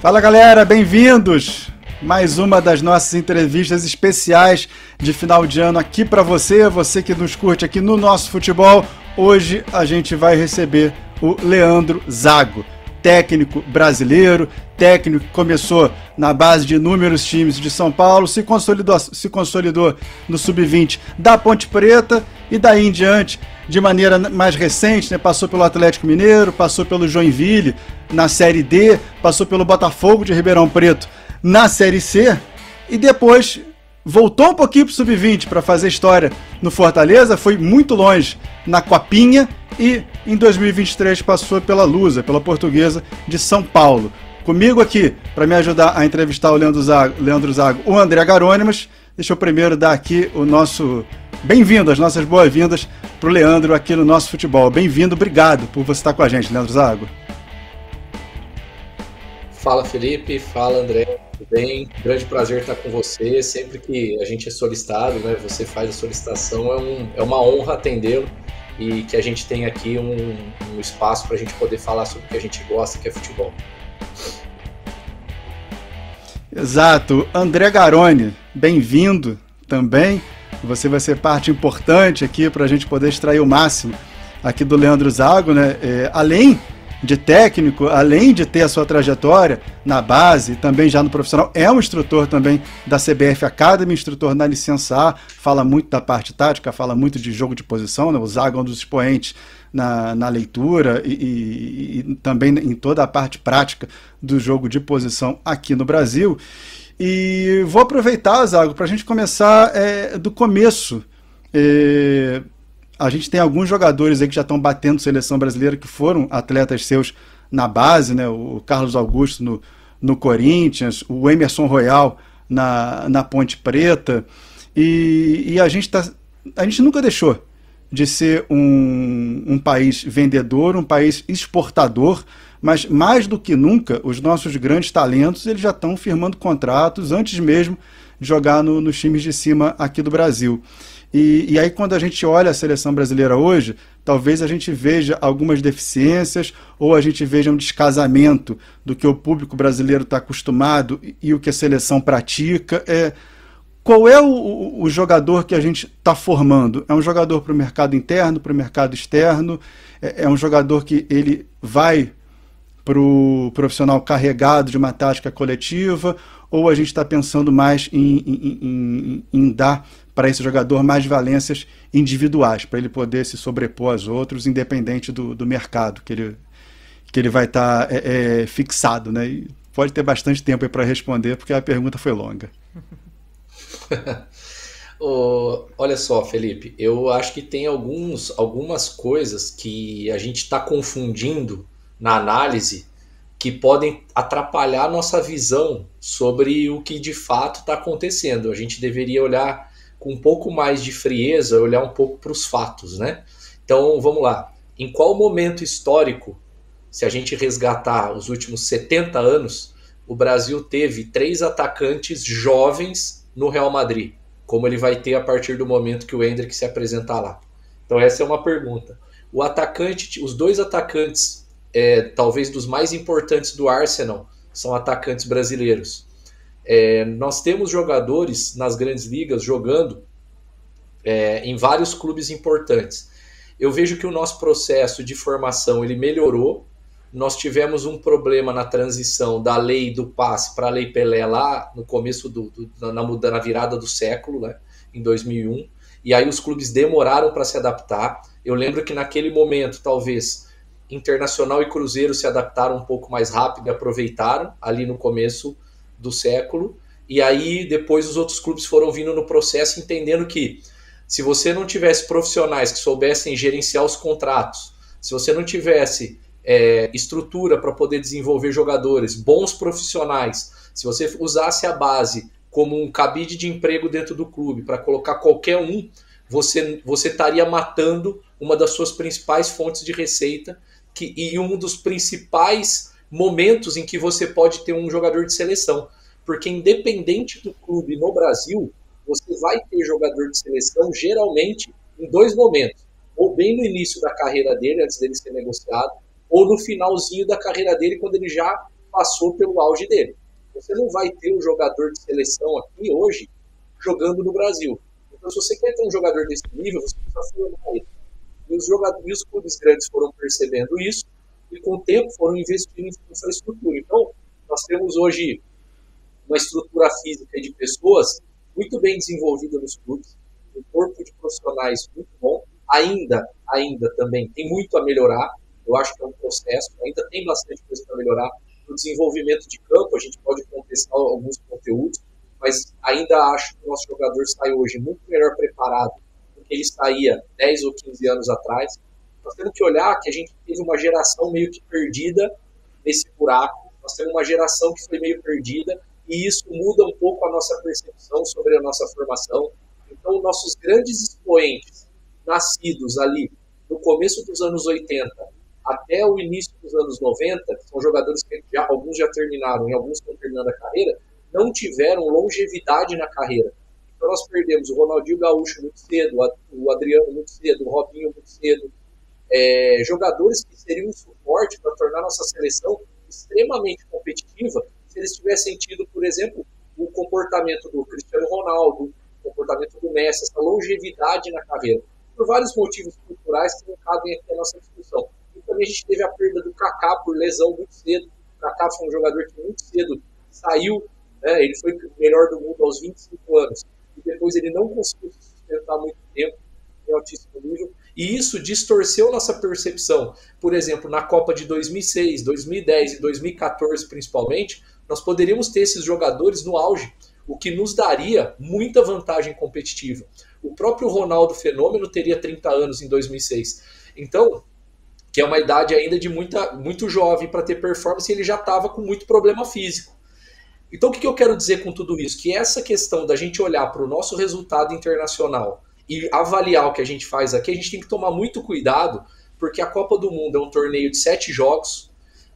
Fala galera, bem-vindos! Mais uma das nossas entrevistas especiais de final de ano aqui para você, você que nos curte aqui no Nosso Futebol. Hoje a gente vai receber o Leandro Zago, técnico brasileiro, técnico que começou na base de inúmeros times de São Paulo, se consolidou no Sub-20 da Ponte Preta e daí em diante, de maneira mais recente, né, passou pelo Atlético Mineiro, passou pelo Joinville na Série D, passou pelo Botafogo de Ribeirão Preto na Série C e depois voltou um pouquinho para o Sub-20 para fazer história no Fortaleza, foi muito longe na Copinha e em 2023 passou pela Lusa, pela Portuguesa de São Paulo. Comigo aqui, para me ajudar a entrevistar o Leandro Zago, o André Garônimas. Deixa eu primeiro dar aqui o nosso bem-vindo, as nossas boas-vindas para o Leandro aqui no Nosso Futebol. Bem-vindo, obrigado por você estar com a gente, Leandro Zago. Fala Felipe, fala André, tudo bem? Grande prazer estar com você. Sempre que a gente é solicitado, né, você faz a solicitação, é uma honra atendê-lo e que a gente tem aqui um espaço para a gente poder falar sobre o que a gente gosta, que é futebol. Exato. André Garoni, bem-vindo também. Você vai ser parte importante aqui para a gente poder extrair o máximo aqui do Leandro Zago, né? Além de técnico, além de ter a sua trajetória na base, também já no profissional, é um instrutor também da CBF Academy, instrutor na licença A, fala muito da parte tática, fala muito de jogo de posição, né? O Zago é um dos expoentes na leitura e também em toda a parte prática do jogo de posição aqui no Brasil. E vou aproveitar, Zago, para a gente começar do começo. A gente tem alguns jogadores aí que já estão batendo seleção brasileira, que foram atletas seus na base, né? O Carlos Augusto no Corinthians, o Emerson Royal na Ponte Preta. E a gente nunca deixou de ser um país vendedor, um país exportador, mas mais do que nunca, os nossos grandes talentos eles já estão firmando contratos antes mesmo de jogar nos times de cima aqui do Brasil. E aí quando a gente olha a seleção brasileira hoje, talvez a gente veja algumas deficiências ou a gente veja um descasamento do que o público brasileiro está acostumado e o que a seleção pratica. Qual é o jogador que a gente está formando? É um jogador para o mercado interno, para o mercado externo? É um jogador que ele vai para o profissional carregado de uma tática coletiva? Ou a gente está pensando mais em dar para esse jogador mais valências individuais, para ele poder se sobrepor aos outros, independente do mercado que ele vai estar fixado, né? E pode ter bastante tempo para responder, porque a pergunta foi longa. Olha só, Felipe, eu acho que tem algumas coisas que a gente está confundindo na análise que podem atrapalhar a nossa visão sobre o que de fato está acontecendo. A gente deveria olhar com um pouco mais de frieza, olhar um pouco para os fatos, né? Então, vamos lá. Em qual momento histórico, se a gente resgatar os últimos 70 anos, o Brasil teve 3 atacantes jovens no Real Madrid, como ele vai ter a partir do momento que o Endrick se apresentar lá? Então essa é uma pergunta. Os 2 atacantes, talvez dos mais importantes do Arsenal, são atacantes brasileiros. Nós temos jogadores nas grandes ligas jogando em vários clubes importantes. Eu vejo que o nosso processo de formação ele melhorou. Nós tivemos um problema na transição da lei do passe para a lei Pelé lá no começo na virada do século, né, em 2001, e aí os clubes demoraram para se adaptar. Eu lembro que naquele momento talvez Internacional e Cruzeiro se adaptaram um pouco mais rápido e aproveitaram ali no começo do século, e aí depois os outros clubes foram vindo no processo entendendo que se você não tivesse profissionais que soubessem gerenciar os contratos, se você não tivesse estrutura para poder desenvolver jogadores, bons profissionais, se você usasse a base como um cabide de emprego dentro do clube para colocar qualquer um, você estaria matando uma das suas principais fontes de receita e um dos principais momentos em que você pode ter um jogador de seleção. Porque independente do clube no Brasil, você vai ter jogador de seleção geralmente em 2 momentos. Ou bem no início da carreira dele, antes dele ser negociado, ou no finalzinho da carreira dele, quando ele já passou pelo auge dele. Você não vai ter um jogador de seleção aqui hoje jogando no Brasil. Então, se você quer ter um jogador desse nível, você precisa formar ele. E os clubes grandes foram percebendo isso e, com o tempo, foram investindo em infraestrutura. Então, nós temos hoje uma estrutura física de pessoas muito bem desenvolvida nos clubes, um corpo de profissionais muito bom. Ainda também tem muito a melhorar. Eu acho que é um processo, ainda tem bastante coisa para melhorar. No desenvolvimento de campo, a gente pode contestar alguns conteúdos, mas ainda acho que o nosso jogador sai hoje muito melhor preparado do que ele saía 10 ou 15 anos atrás. Nós temos que olhar que a gente teve uma geração meio que perdida nesse buraco. Nós temos uma geração que foi meio perdida e isso muda um pouco a nossa percepção sobre a nossa formação. Então, nossos grandes expoentes, nascidos ali no começo dos anos 80 até o início dos anos 90, que são jogadores que alguns já terminaram e alguns estão terminando a carreira, não tiveram longevidade na carreira. Então nós perdemos o Ronaldinho Gaúcho muito cedo, o Adriano muito cedo, o Robinho muito cedo, jogadores que seriam um suporte para tornar nossa seleção extremamente competitiva se eles tivessem tido, por exemplo, o comportamento do Cristiano Ronaldo, o comportamento do Messi, essa longevidade na carreira. Por vários motivos culturais que não cabem aqui a nossa discussão. E também a gente teve a perda do Kaká por lesão muito cedo. O Kaká foi um jogador que muito cedo saiu, né? Ele foi o melhor do mundo aos 25 anos. E depois ele não conseguiu se sustentar muito tempo em altíssimo nível. E isso distorceu nossa percepção. Por exemplo, na Copa de 2006, 2010 e 2014 principalmente, nós poderíamos ter esses jogadores no auge, o que nos daria muita vantagem competitiva. O próprio Ronaldo Fenômeno teria 30 anos em 2006. Então, que é uma idade ainda de muito jovem para ter performance, e ele já estava com muito problema físico. Então, o que eu quero dizer com tudo isso? Que essa questão da gente olhar para o nosso resultado internacional e avaliar o que a gente faz aqui, a gente tem que tomar muito cuidado, porque a Copa do Mundo é um torneio de 7 jogos.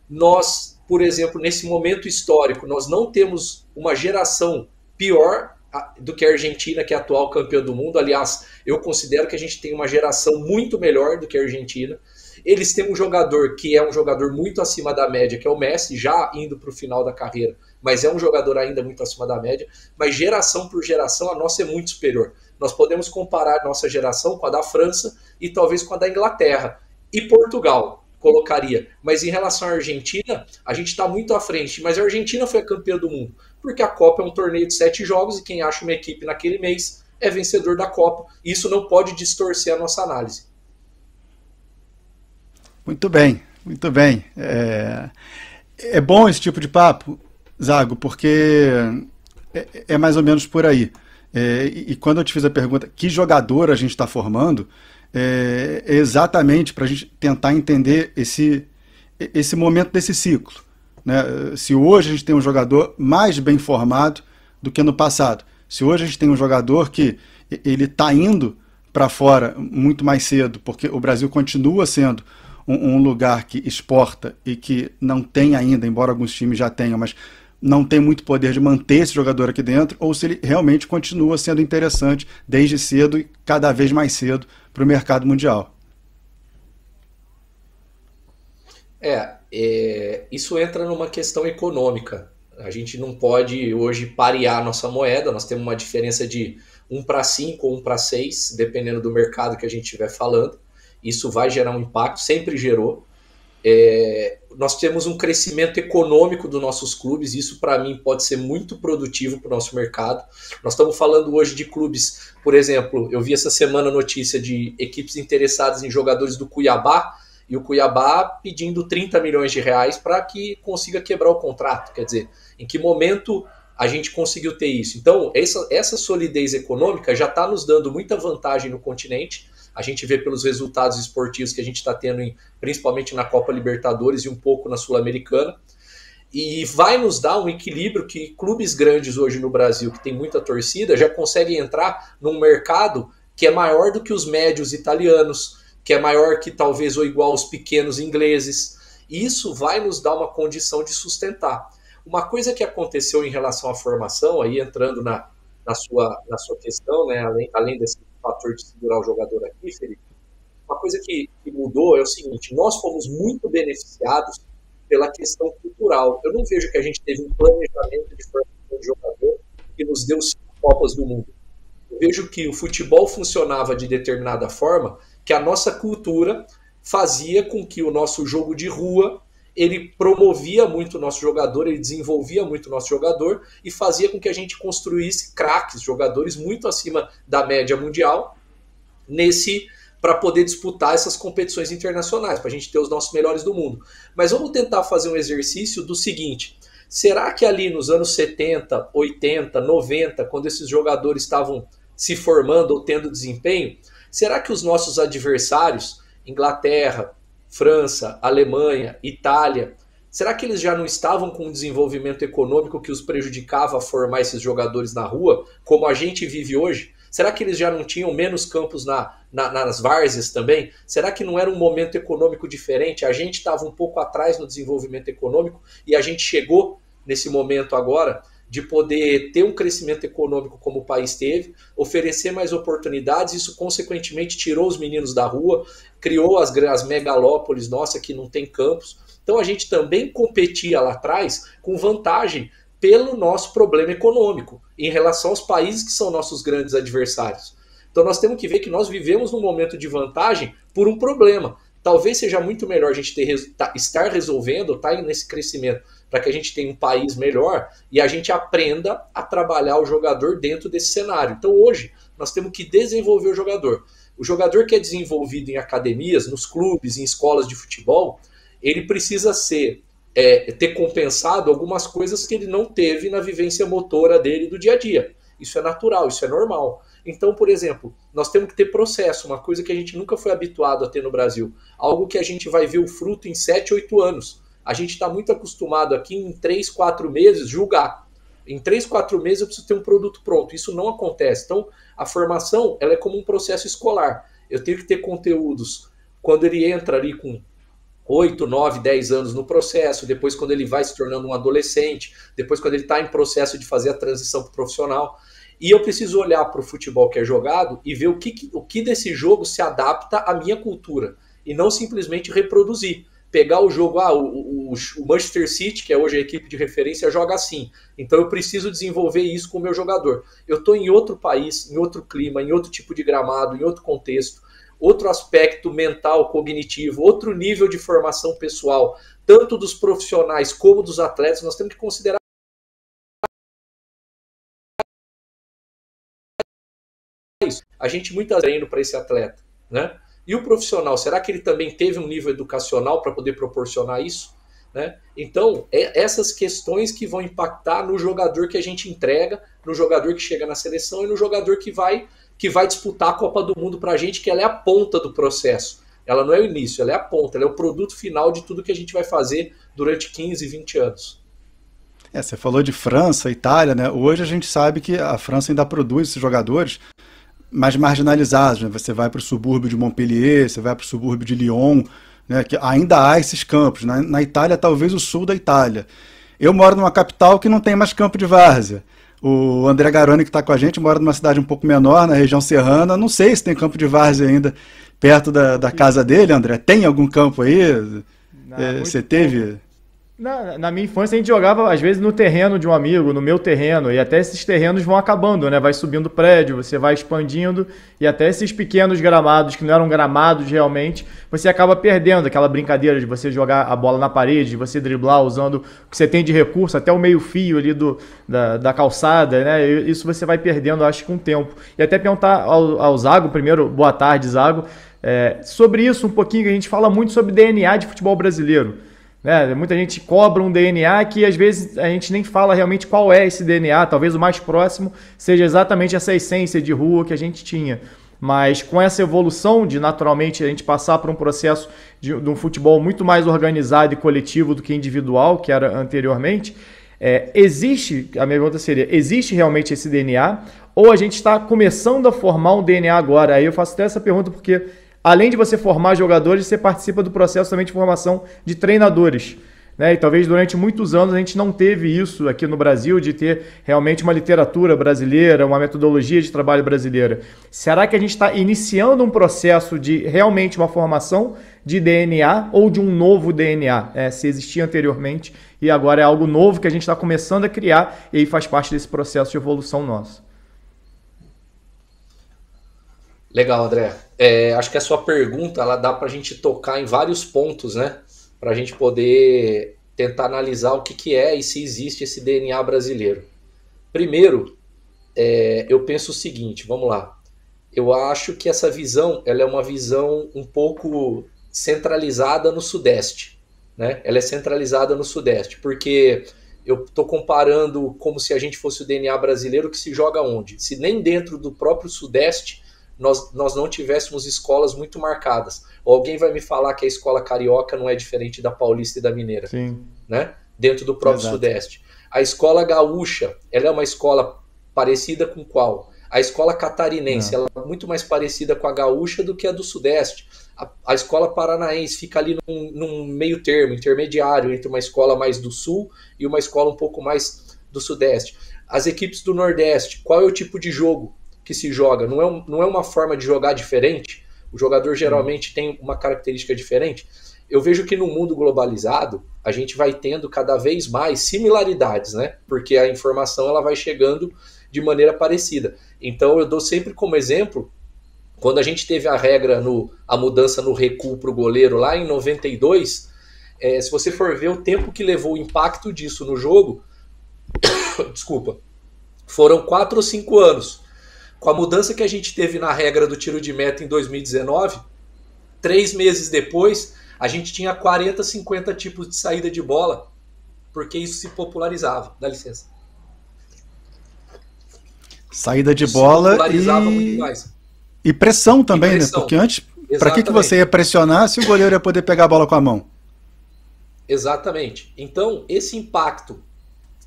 Nós, por exemplo, nesse momento histórico, nós não temos uma geração pior do que a Argentina, que é a atual campeã do mundo. Aliás, eu considero que a gente tem uma geração muito melhor do que a Argentina. Eles têm um jogador que é um jogador muito acima da média, que é o Messi, já indo para o final da carreira, mas é um jogador ainda muito acima da média. Mas geração por geração, a nossa é muito superior. Nós podemos comparar nossa geração com a da França e talvez com a da Inglaterra. E Portugal, colocaria. Mas em relação à Argentina, a gente está muito à frente. Mas a Argentina foi a campeã do mundo, porque a Copa é um torneio de 7 jogos e quem acha uma equipe naquele mês é vencedor da Copa. Isso não pode distorcer a nossa análise. Muito bem, muito bem. É bom esse tipo de papo, Zago, porque é mais ou menos por aí. E quando eu te fiz a pergunta, que jogador a gente está formando, é exatamente para a gente tentar entender esse momento desse ciclo, né? Se hoje a gente tem um jogador mais bem formado do que no passado, se hoje a gente tem um jogador que ele está indo para fora muito mais cedo, porque o Brasil continua sendo um lugar que exporta e que não tem ainda, embora alguns times já tenham, mas não tem muito poder de manter esse jogador aqui dentro, ou se ele realmente continua sendo interessante desde cedo e cada vez mais cedo para o mercado mundial. Isso entra numa questão econômica. A gente não pode hoje parear nossa moeda, nós temos uma diferença de 1 para 5 ou 1 para 6, dependendo do mercado que a gente estiver falando. Isso vai gerar um impacto, sempre gerou. Nós temos um crescimento econômico dos nossos clubes, isso para mim pode ser muito produtivo para o nosso mercado. Nós estamos falando hoje de clubes, por exemplo, eu vi essa semana a notícia de equipes interessadas em jogadores do Cuiabá, e o Cuiabá pedindo 30 milhões de reais para que consiga quebrar o contrato. Quer dizer, em que momento a gente conseguiu ter isso? Então, essa solidez econômica já está nos dando muita vantagem no continente. A gente vê pelos resultados esportivos que a gente está tendo, principalmente na Copa Libertadores e um pouco na Sul-Americana. E vai nos dar um equilíbrio que clubes grandes hoje no Brasil, que tem muita torcida, já conseguem entrar num mercado que é maior do que os médios italianos, que é maior que talvez ou igual aos pequenos ingleses. E isso vai nos dar uma condição de sustentar. Uma coisa que aconteceu em relação à formação, aí entrando na sua questão, né, além desse fator de segurar o jogador aqui, Felipe, uma coisa que mudou é o seguinte: nós fomos muito beneficiados pela questão cultural. Eu não vejo que a gente teve um planejamento de formação de jogador que nos deu 5 Copas do Mundo. Eu vejo que o futebol funcionava de determinada forma, que a nossa cultura fazia com que o nosso jogo de rua, ele promovia muito o nosso jogador, ele desenvolvia muito o nosso jogador e fazia com que a gente construísse craques, jogadores muito acima da média mundial, para poder disputar essas competições internacionais, para a gente ter os nossos melhores do mundo. Mas vamos tentar fazer um exercício do seguinte: será que ali nos anos 70, 80, 90, quando esses jogadores estavam se formando ou tendo desempenho, será que os nossos adversários, Inglaterra, França, Alemanha, Itália, será que eles já não estavam com um desenvolvimento econômico que os prejudicava a formar esses jogadores na rua, como a gente vive hoje? Será que eles já não tinham menos campos nas várzeas também? Será que não era um momento econômico diferente? A gente estava um pouco atrás no desenvolvimento econômico e a gente chegou nesse momento agora de poder ter um crescimento econômico como o país teve, oferecer mais oportunidades, isso consequentemente tirou os meninos da rua, criou as megalópolis, nossa, que não tem campos. Então a gente também competia lá atrás com vantagem pelo nosso problema econômico, em relação aos países que são nossos grandes adversários. Então nós temos que ver que nós vivemos num momento de vantagem por um problema. Talvez seja muito melhor a gente estar resolvendo, estar nesse crescimento, para que a gente tenha um país melhor e a gente aprenda a trabalhar o jogador dentro desse cenário. Então hoje nós temos que desenvolver o jogador. O jogador que é desenvolvido em academias, nos clubes, em escolas de futebol, ele precisa ter compensado algumas coisas que ele não teve na vivência motora dele do dia a dia. Isso é natural, isso é normal. Então, por exemplo, nós temos que ter processo, uma coisa que a gente nunca foi habituado a ter no Brasil. Algo que a gente vai ver o fruto em 7, 8 anos. A gente está muito acostumado aqui em 3, 4 meses julgar. Em 3, 4 meses eu preciso ter um produto pronto. Isso não acontece. Então, a formação ela é como um processo escolar. Eu tenho que ter conteúdos. Quando ele entra ali com 8, 9, 10 anos no processo, depois quando ele vai se tornando um adolescente, depois quando ele está em processo de fazer a transição para o profissional. E eu preciso olhar para o futebol que é jogado e ver o que desse jogo se adapta à minha cultura. E não simplesmente reproduzir. Pegar o jogo, o Manchester City, que é hoje a equipe de referência, joga assim. Então eu preciso desenvolver isso com o meu jogador. Eu estou em outro país, em outro clima, em outro tipo de gramado, em outro contexto, outro aspecto mental, cognitivo, outro nível de formação pessoal, tanto dos profissionais como dos atletas. Nós temos que considerar isso. A gente muitas vezes treino para esse atleta, né? E o profissional, será que ele também teve um nível educacional para poder proporcionar isso? Né? Então, essas questões que vão impactar no jogador que a gente entrega, no jogador que chega na seleção e no jogador que vai disputar a Copa do Mundo para a gente, que ela é a ponta do processo. Ela não é o início, ela é a ponta, ela é o produto final de tudo que a gente vai fazer durante 15, 20 anos. Você falou de França, Itália, né? Hoje a gente sabe que a França ainda produz esses jogadores mais marginalizados, né? Você vai para o subúrbio de Montpellier, você vai para o subúrbio de Lyon, né? Que ainda há esses campos. Na Itália, talvez o sul da Itália. Eu moro numa capital que não tem mais campo de várzea. O André Garoni, que está com a gente, mora numa cidade um pouco menor, na região serrana. Não sei se tem campo de várzea ainda perto da casa dele, André. Tem algum campo aí? Você teve... Na minha infância a gente jogava às vezes no terreno de um amigo, no meu terreno, e até esses terrenos vão acabando, né? Vai subindo prédio, você vai expandindo, e até esses pequenos gramados, que não eram gramados realmente, você acaba perdendo aquela brincadeira de você jogar a bola na parede, de você driblar usando o que você tem de recurso, até o meio fio ali da calçada, né? Isso você vai perdendo, acho, com o tempo. E até perguntar ao Zago, primeiro, boa tarde, Zago, sobre isso um pouquinho, que a gente fala muito sobre DNA de futebol brasileiro. Muita gente cobra um DNA que às vezes a gente nem fala realmente qual é esse DNA, talvez o mais próximo seja exatamente essa essência de rua que a gente tinha. Mas com essa evolução de naturalmente a gente passar por um processo de um futebol muito mais organizado e coletivo do que individual, que era anteriormente, a minha pergunta seria, existe realmente esse DNA ou a gente está começando a formar um DNA agora? Aí eu faço até essa pergunta porque... Além de você formar jogadores, você participa do processo também de formação de treinadores. né? E talvez durante muitos anos a gente não teve isso aqui no Brasil, de ter realmente uma literatura brasileira, uma metodologia de trabalho brasileira. Será que a gente está iniciando um processo de realmente uma formação de DNA ou de um novo DNA, se existia anteriormente e agora é algo novo que a gente está começando a criar e aí faz parte desse processo de evolução nosso? Legal, André. Acho que a sua pergunta ela dá para a gente tocar em vários pontos, né? Para a gente poder tentar analisar o que é e se existe esse DNA brasileiro. Primeiro, eu penso o seguinte, vamos lá. Eu acho que essa visão ela é uma visão um pouco centralizada no Sudeste, né? Ela é centralizada no Sudeste, porque eu estou comparando como se a gente fosse o DNA brasileiro que se joga onde? Se nem dentro do próprio Sudeste nós não tivéssemos escolas muito marcadas. Ou alguém vai me falar que a escola carioca não é diferente da paulista e da mineira, sim, né? Dentro do próprio Exato. Sudeste. A escola gaúcha, ela é uma escola parecida com qual? A escola catarinense, ela é muito mais parecida com a gaúcha do que a do Sudeste. A escola paranaense fica ali num meio termo, intermediário, entre uma escola mais do Sul e uma escola um pouco mais do Sudeste. As equipes do Nordeste, qual é o tipo de jogo que se joga? Não é uma forma de jogar diferente? O jogador geralmente tem uma característica diferente? Eu vejo que no mundo globalizado, a gente vai tendo cada vez mais similaridades, né? Porque a informação ela vai chegando de maneira parecida. Então eu dou sempre como exemplo, quando a gente teve a mudança no recuo para o goleiro lá em 92, se você for ver o tempo que levou o impacto disso no jogo, desculpa, foram 4 ou 5 anos. Com a mudança que a gente teve na regra do tiro de meta em 2019, 3 meses depois, a gente tinha 40, 50 tipos de saída de bola, porque isso se popularizava. Dá licença. Saída de bola muito mais. E pressão também, pressão. Né? Porque antes, para que você ia pressionar se o goleiro ia poder pegar a bola com a mão? Exatamente. Então, esse impacto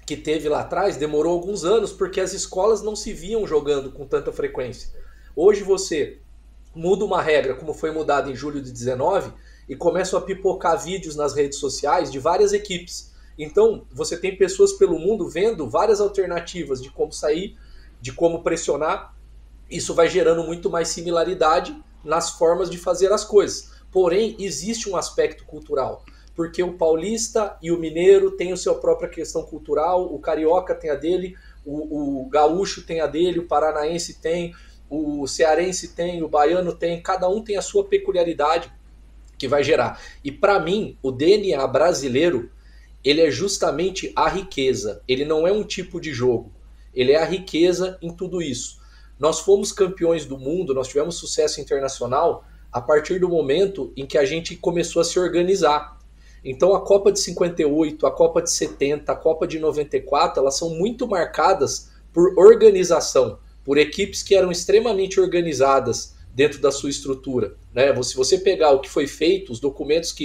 que teve lá atrás demorou alguns anos porque as escolas não se viam jogando com tanta frequência. Hoje você muda uma regra, como foi mudada em julho de 19, e começam a pipocar vídeos nas redes sociais de várias equipes. Então, você tem pessoas pelo mundo vendo várias alternativas de como sair, de como pressionar. Isso vai gerando muito mais similaridade nas formas de fazer as coisas. Porém, existe um aspecto cultural. Porque o paulista e o mineiro têm a sua própria questão cultural, o carioca tem a dele, o gaúcho tem a dele, o paranaense tem, o cearense tem, o baiano tem, cada um tem a sua peculiaridade que vai gerar. E para mim, o DNA brasileiro, ele é justamente a riqueza. Ele não é um tipo de jogo, ele é a riqueza em tudo isso. Nós fomos campeões do mundo, nós tivemos sucesso internacional a partir do momento em que a gente começou a se organizar. Então a Copa de 58, a Copa de 70, a Copa de 94, elas são muito marcadas por organização, por equipes que eram extremamente organizadas dentro da sua estrutura, né? Se você pegar o que foi feito, os documentos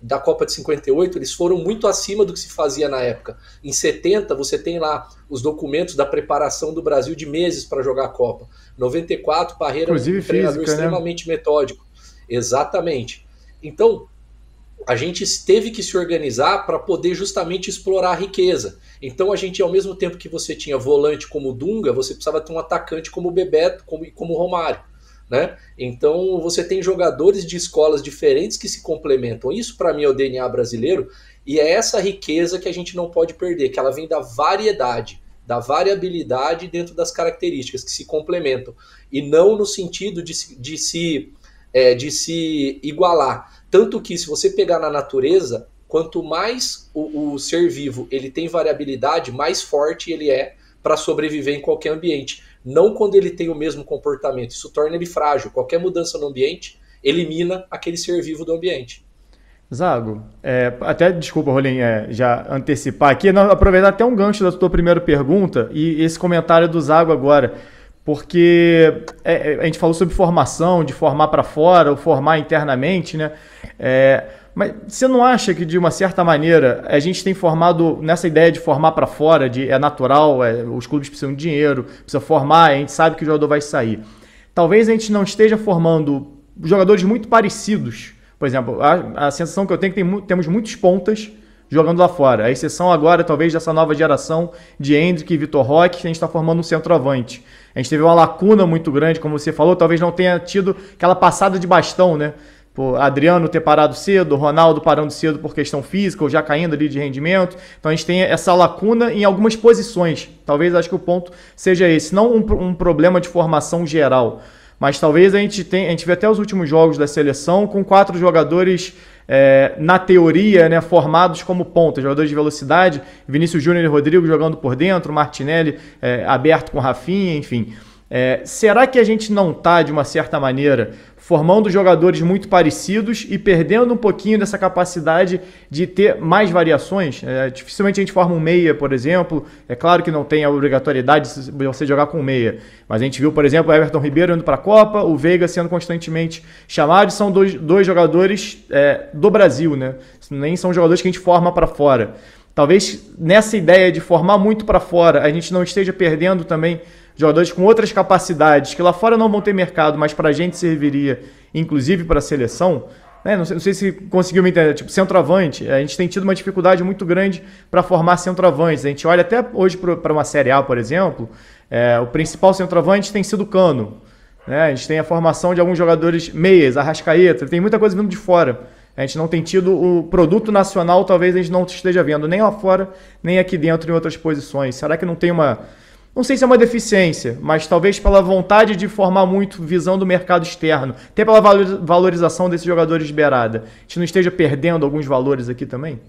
da Copa de 58, eles foram muito acima do que se fazia na época. Em 70, você tem lá os documentos da preparação do Brasil de meses para jogar a Copa. 94, Parreira é um treinador extremamente metódico. Exatamente. Então, a gente teve que se organizar para poder justamente explorar a riqueza. Então a gente, ao mesmo tempo que você tinha volante como o Dunga, você precisava ter um atacante como o Bebeto, como o Romário, né? Então você tem jogadores de escolas diferentes que se complementam. Isso para mim é o DNA brasileiro e é essa riqueza que a gente não pode perder, que ela vem da variedade, da variabilidade dentro das características que se complementam e não no sentido de se igualar. Tanto que se você pegar na natureza, quanto mais o ser vivo ele tem variabilidade, mais forte ele é para sobreviver em qualquer ambiente. Não quando ele tem o mesmo comportamento. Isso torna ele frágil. Qualquer mudança no ambiente elimina aquele ser vivo do ambiente. Zago, até desculpa, Rolim, já antecipar aqui, aproveitar até um gancho da tua primeira pergunta e esse comentário do Zago agora. Porque a gente falou sobre formação, de formar para fora ou formar internamente, né? Mas você não acha que, de uma certa maneira, a gente tem formado nessa ideia de formar para fora, é natural, os clubes precisam de dinheiro, precisa formar, a gente sabe que o jogador vai sair. Talvez a gente não esteja formando jogadores muito parecidos, Por exemplo, a sensação que eu tenho é que temos muitos pontas jogando lá fora. A exceção agora, talvez, dessa nova geração de Endrick e Vitor Roque, que a gente está formando um centroavante. A gente teve uma lacuna muito grande, como você falou, talvez não tenha tido aquela passada de bastão, né? Adriano ter parado cedo, Ronaldo parando cedo por questão física, ou já caindo ali de rendimento. Então a gente tem essa lacuna em algumas posições. Talvez acho que o ponto seja esse. Não um problema de formação geral, mas talvez a gente vê até os últimos jogos da seleção com 4 jogadores, na teoria, né, formados como pontas, jogadores de velocidade, Vinícius Júnior e Rodrigo jogando por dentro, Martinelli aberto com Rafinha, enfim. Será que a gente não está, de uma certa maneira, formando jogadores muito parecidos e perdendo um pouquinho dessa capacidade de ter mais variações? Dificilmente a gente forma um meia, por exemplo. É claro que não tem a obrigatoriedade de você jogar com meia, mas a gente viu, por exemplo, o Everton Ribeiro indo para a Copa, o Veiga sendo constantemente chamado, são dois jogadores do Brasil, né? Nem são jogadores que a gente forma para fora. Talvez nessa ideia de formar muito para fora, a gente não esteja perdendo também jogadores com outras capacidades que lá fora não vão ter mercado, mas para a gente serviria, inclusive para a seleção. Não sei se conseguiu me entender. Tipo, centroavante, a gente tem tido uma dificuldade muito grande para formar centroavantes. A gente olha até hoje para uma Série A, por exemplo, o principal centroavante tem sido o Cano. A gente tem a formação de alguns jogadores meias, Arrascaeta, tem muita coisa vindo de fora. A gente não tem tido o produto nacional, talvez a gente não esteja vendo nem lá fora, nem aqui dentro em outras posições. Será que não tem não sei se é uma deficiência, mas talvez pela vontade de formar muito visão do mercado externo, até pela valorização desses jogadores de beirada, a gente não esteja perdendo alguns valores aqui também?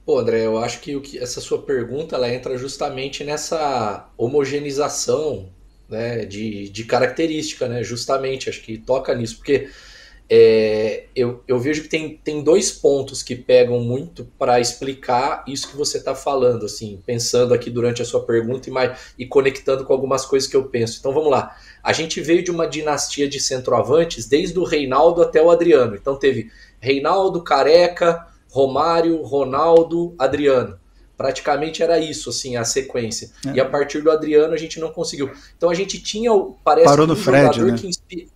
Pô, André, eu acho que essa sua pergunta ela entra justamente nessa homogeneização, né, de característica, né? Justamente, acho que toca nisso, porque eu vejo que tem 2 pontos que pegam muito para explicar isso que você está falando, assim, pensando aqui durante a sua pergunta e conectando com algumas coisas que eu penso. Então vamos lá. A gente veio de uma dinastia de centroavantes desde o Reinaldo até o Adriano. Então teve Reinaldo, Careca, Romário, Ronaldo, Adriano. Praticamente era isso, assim, a sequência. E a partir do Adriano a gente não conseguiu. Então a gente tinha, parece, parou no Fred, jogador, né? que inspira.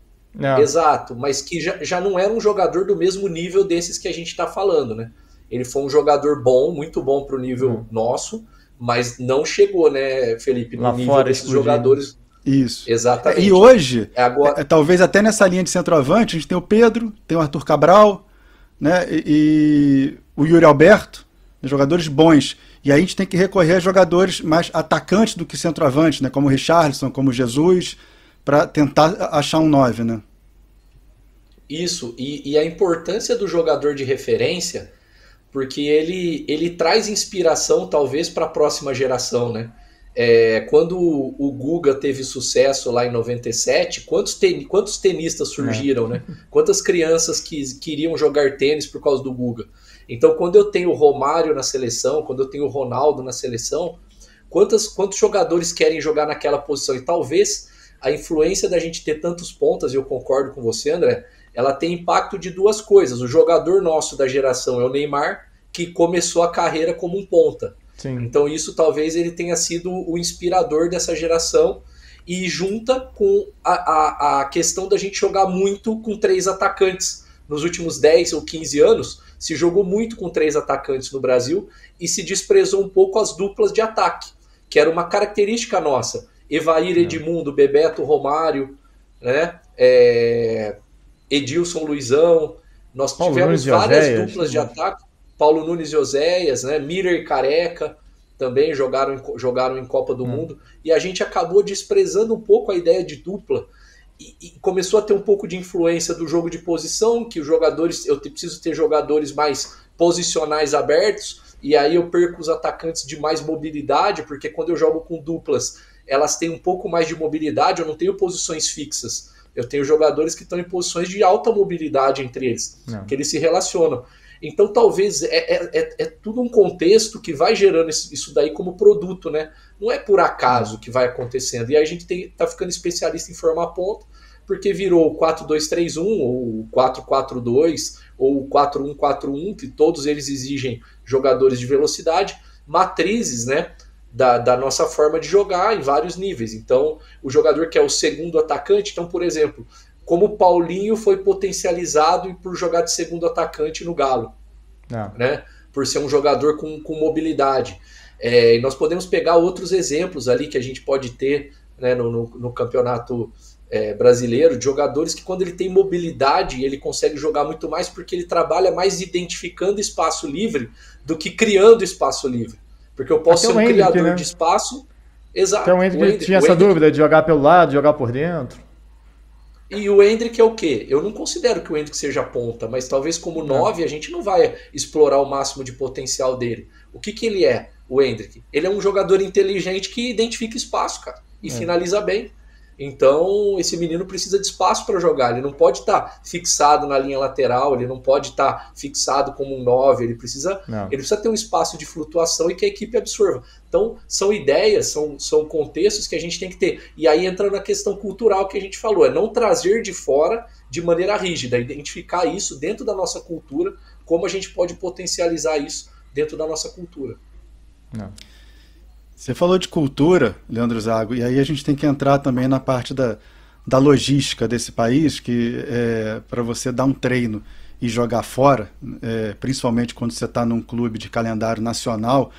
Exato, mas que já não era um jogador do mesmo nível desses que a gente está falando, né? Ele foi um jogador bom, muito bom para o nível nosso, mas não chegou, né, Felipe, no lá nível fora, desses jogadores. Isso. Exatamente. E hoje, agora... talvez até nessa linha de centroavante, a gente tem o Pedro, tem o Arthur Cabral, né, e o Yuri Alberto, jogadores bons. E aí a gente tem que recorrer a jogadores mais atacantes do que centroavante, né, como o Richarlison, como o Jesus, para tentar achar um 9, né? Isso, e a importância do jogador de referência, porque ele traz inspiração talvez para a próxima geração, né? Quando o Guga teve sucesso lá em 97, quantos tenistas surgiram, né? Quantas crianças que queriam jogar tênis por causa do Guga? Então, quando eu tenho o Romário na seleção, quando eu tenho o Ronaldo na seleção, quantos jogadores querem jogar naquela posição? E talvez a influência da gente ter tantos pontas, e eu concordo com você, André, ela tem impacto de 2 coisas. O jogador nosso da geração é o Neymar, que começou a carreira como um ponta. Sim. Então isso talvez ele tenha sido o inspirador dessa geração, e junta com a questão da gente jogar muito com 3 atacantes. Nos últimos 10 ou 15 anos, se jogou muito com 3 atacantes no Brasil e se desprezou um pouco as duplas de ataque, que era uma característica nossa. Evair, Edmundo, Bebeto, Romário, né? Edilson, Luizão. Nós tivemos várias duplas de ataque. Paulo Nunes e Oséias, né? Miller e Careca também jogaram em Copa do Mundo. E a gente acabou desprezando um pouco a ideia de dupla e começou a ter um pouco de influência do jogo de posição, que os jogadores, eu preciso ter jogadores mais posicionais abertos, e aí eu perco os atacantes de mais mobilidade, porque quando eu jogo com duplas, elas têm um pouco mais de mobilidade, eu não tenho posições fixas. Eu tenho jogadores que estão em posições de alta mobilidade entre eles, que eles se relacionam. Então talvez é tudo um contexto que vai gerando isso daí como produto, né? Não é por acaso que vai acontecendo. E aí a gente tá ficando especialista em formar ponta, porque virou o 4-2-3-1, ou o 4-4-2, ou o 4-1-4-1, que todos eles exigem jogadores de velocidade, matrizes, né, da nossa forma de jogar em vários níveis. Então, o jogador que é o segundo atacante, então, por exemplo, como o Paulinho foi potencializado por jogar de segundo atacante no Galo, né? Por ser um jogador com mobilidade. E nós podemos pegar outros exemplos ali que a gente pode ter, né, no campeonato brasileiro, de jogadores que quando ele tem mobilidade, ele consegue jogar muito mais porque ele trabalha mais identificando espaço livre do que criando espaço livre. Porque eu posso ser um criador, né, de espaço. Exato. Então o Endrick tinha essa dúvida de jogar pelo lado, de jogar por dentro. E o Endrick é o quê? Eu não considero que o Endrick seja ponta, mas talvez como 9 a gente não vai explorar o máximo de potencial dele. O que ele é, o Endrick? Ele é um jogador inteligente que identifica espaço, cara, e finaliza bem. Então, esse menino precisa de espaço para jogar. Ele não pode estar fixado na linha lateral, ele não pode estar fixado como um 9. Ele precisa ter um espaço de flutuação e que a equipe absorva. Então, são ideias, são contextos que a gente tem que ter. E aí entra na questão cultural que a gente falou, é não trazer de fora de maneira rígida, identificar isso dentro da nossa cultura, como a gente pode potencializar isso dentro da nossa cultura. Você falou de cultura, Leandro Zago, e aí a gente tem que entrar também na parte da logística desse país, que para você dar um treino e jogar fora, principalmente quando você está num clube de calendário nacional,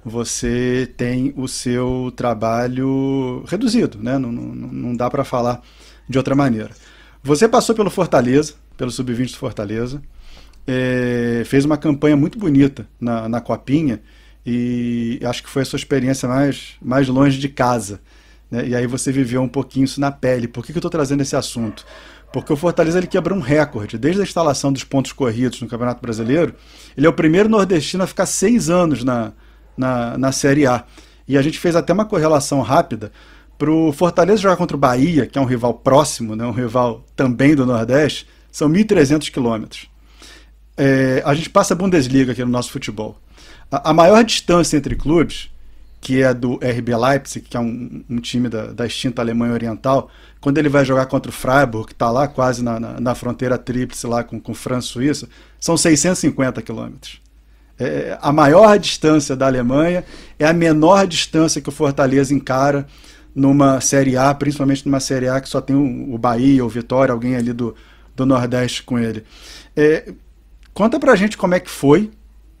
você tem o seu trabalho reduzido, né? Não dá para falar de outra maneira. Você passou pelo Fortaleza, pelo Sub-20 do Fortaleza, fez uma campanha muito bonita na Copinha, e acho que foi a sua experiência mais longe de casa, né? E aí você viveu um pouquinho isso na pele. Por que eu estou trazendo esse assunto? Porque o Fortaleza ele quebrou um recorde. Desde a instalação dos pontos corridos no Campeonato Brasileiro, ele é o primeiro nordestino a ficar 6 anos na Série A. E a gente fez até uma correlação rápida para o Fortaleza jogar contra o Bahia, que é um rival próximo, né, um rival também do Nordeste, são 1.300 quilômetros. A gente passa a Bundesliga aqui no nosso futebol. A maior distância entre clubes, que é do RB Leipzig, que é um time da extinta Alemanha Oriental, quando ele vai jogar contra o Freiburg, que está lá quase na fronteira tríplice lá com França e Suíça, são 650 quilômetros. A maior distância da Alemanha é a menor distância que o Fortaleza encara numa Série A, principalmente numa Série A que só tem o Bahia, o Vitória, alguém ali do Nordeste com ele. Conta pra gente como é que foi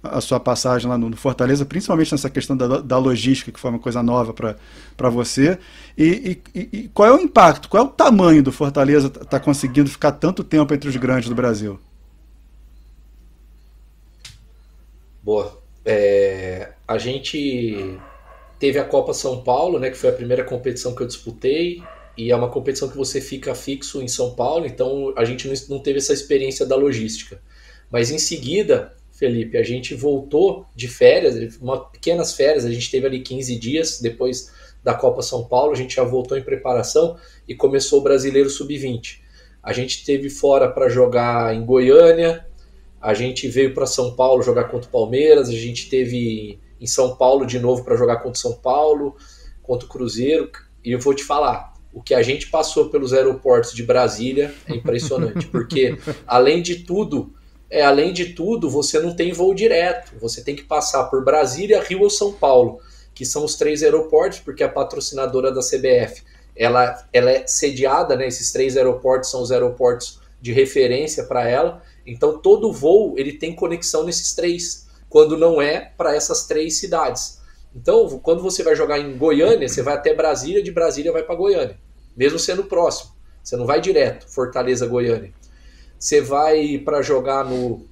a sua passagem lá no Fortaleza, principalmente nessa questão da logística, que foi uma coisa nova para você, e qual é o impacto, qual é o tamanho do Fortaleza tá conseguindo ficar tanto tempo entre os grandes do Brasil? Boa. A gente teve a Copa São Paulo, né, que foi a primeira competição que eu disputei, e é uma competição que você fica fixo em São Paulo, então a gente não teve essa experiência da logística. Mas em seguida, Felipe, a gente voltou de férias, pequenas férias, a gente teve ali 15 dias depois da Copa São Paulo, a gente já voltou em preparação e começou o Brasileiro Sub-20. A gente esteve fora para jogar em Goiânia, a gente veio para São Paulo jogar contra o Palmeiras, a gente esteve em São Paulo de novo para jogar contra o São Paulo, contra o Cruzeiro, e eu vou te falar, o que a gente passou pelos aeroportos de Brasília é impressionante, porque além de tudo, você não tem voo direto, você tem que passar por Brasília, Rio ou São Paulo, que são os 3 aeroportos, porque a patrocinadora da CBF, ela é sediada, né, esses 3 aeroportos são os aeroportos de referência para ela, então todo voo ele tem conexão nesses 3, quando não é para essas 3 cidades. Então, quando você vai jogar em Goiânia, você vai até Brasília, de Brasília vai para Goiânia, mesmo sendo próximo, você não vai direto, Fortaleza, Goiânia. Você vai para jogar no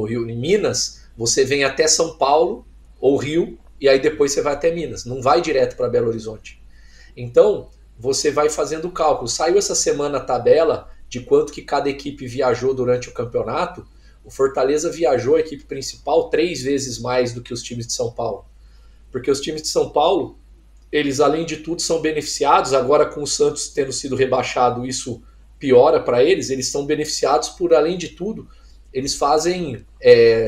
Rio, em Minas, você vem até São Paulo ou Rio, e aí depois você vai até Minas, não vai direto para Belo Horizonte. Então, você vai fazendo o cálculo. Saiu essa semana a tabela de quanto que cada equipe viajou durante o campeonato. O Fortaleza viajou, a equipe principal, 3 vezes mais do que os times de São Paulo. Porque os times de São Paulo, eles além de tudo são beneficiados, agora com o Santos tendo sido rebaixado, isso piora para eles são beneficiados por, além de tudo, eles fazem,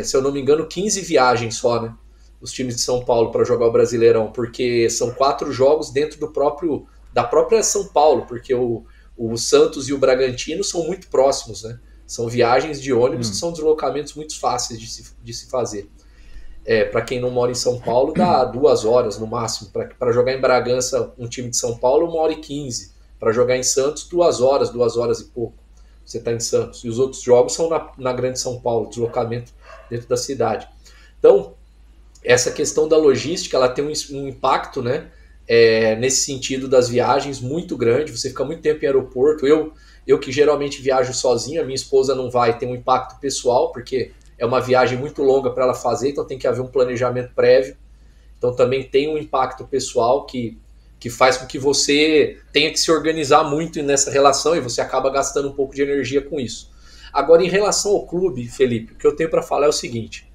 se eu não me engano, 15 viagens só, né? Os times de São Paulo para jogar o Brasileirão, porque são 4 jogos dentro da própria São Paulo, porque o Santos e o Bragantino são muito próximos, né? São viagens de ônibus que são deslocamentos muito fáceis de se fazer. Para quem não mora em São Paulo, dá 2 horas no máximo. Para jogar em Bragança, um time de São Paulo, 1h15 Para jogar em Santos, 2 horas e pouco. Você está em Santos. E os outros jogos são na Grande São Paulo, deslocamento dentro da cidade. Então, essa questão da logística, ela tem um impacto, né, nesse sentido das viagens muito grande. Você fica muito tempo em aeroporto. Eu que geralmente viajo sozinho, a minha esposa não vai, tem um impacto pessoal, porque é uma viagem muito longa para ela fazer, então tem que haver um planejamento prévio. Então também tem um impacto pessoal que faz com que você tenha que se organizar muito nessa relação e você acaba gastando um pouco de energia com isso. Agora, em relação ao clube, Felipe, o que eu tenho para falar é o seguinte,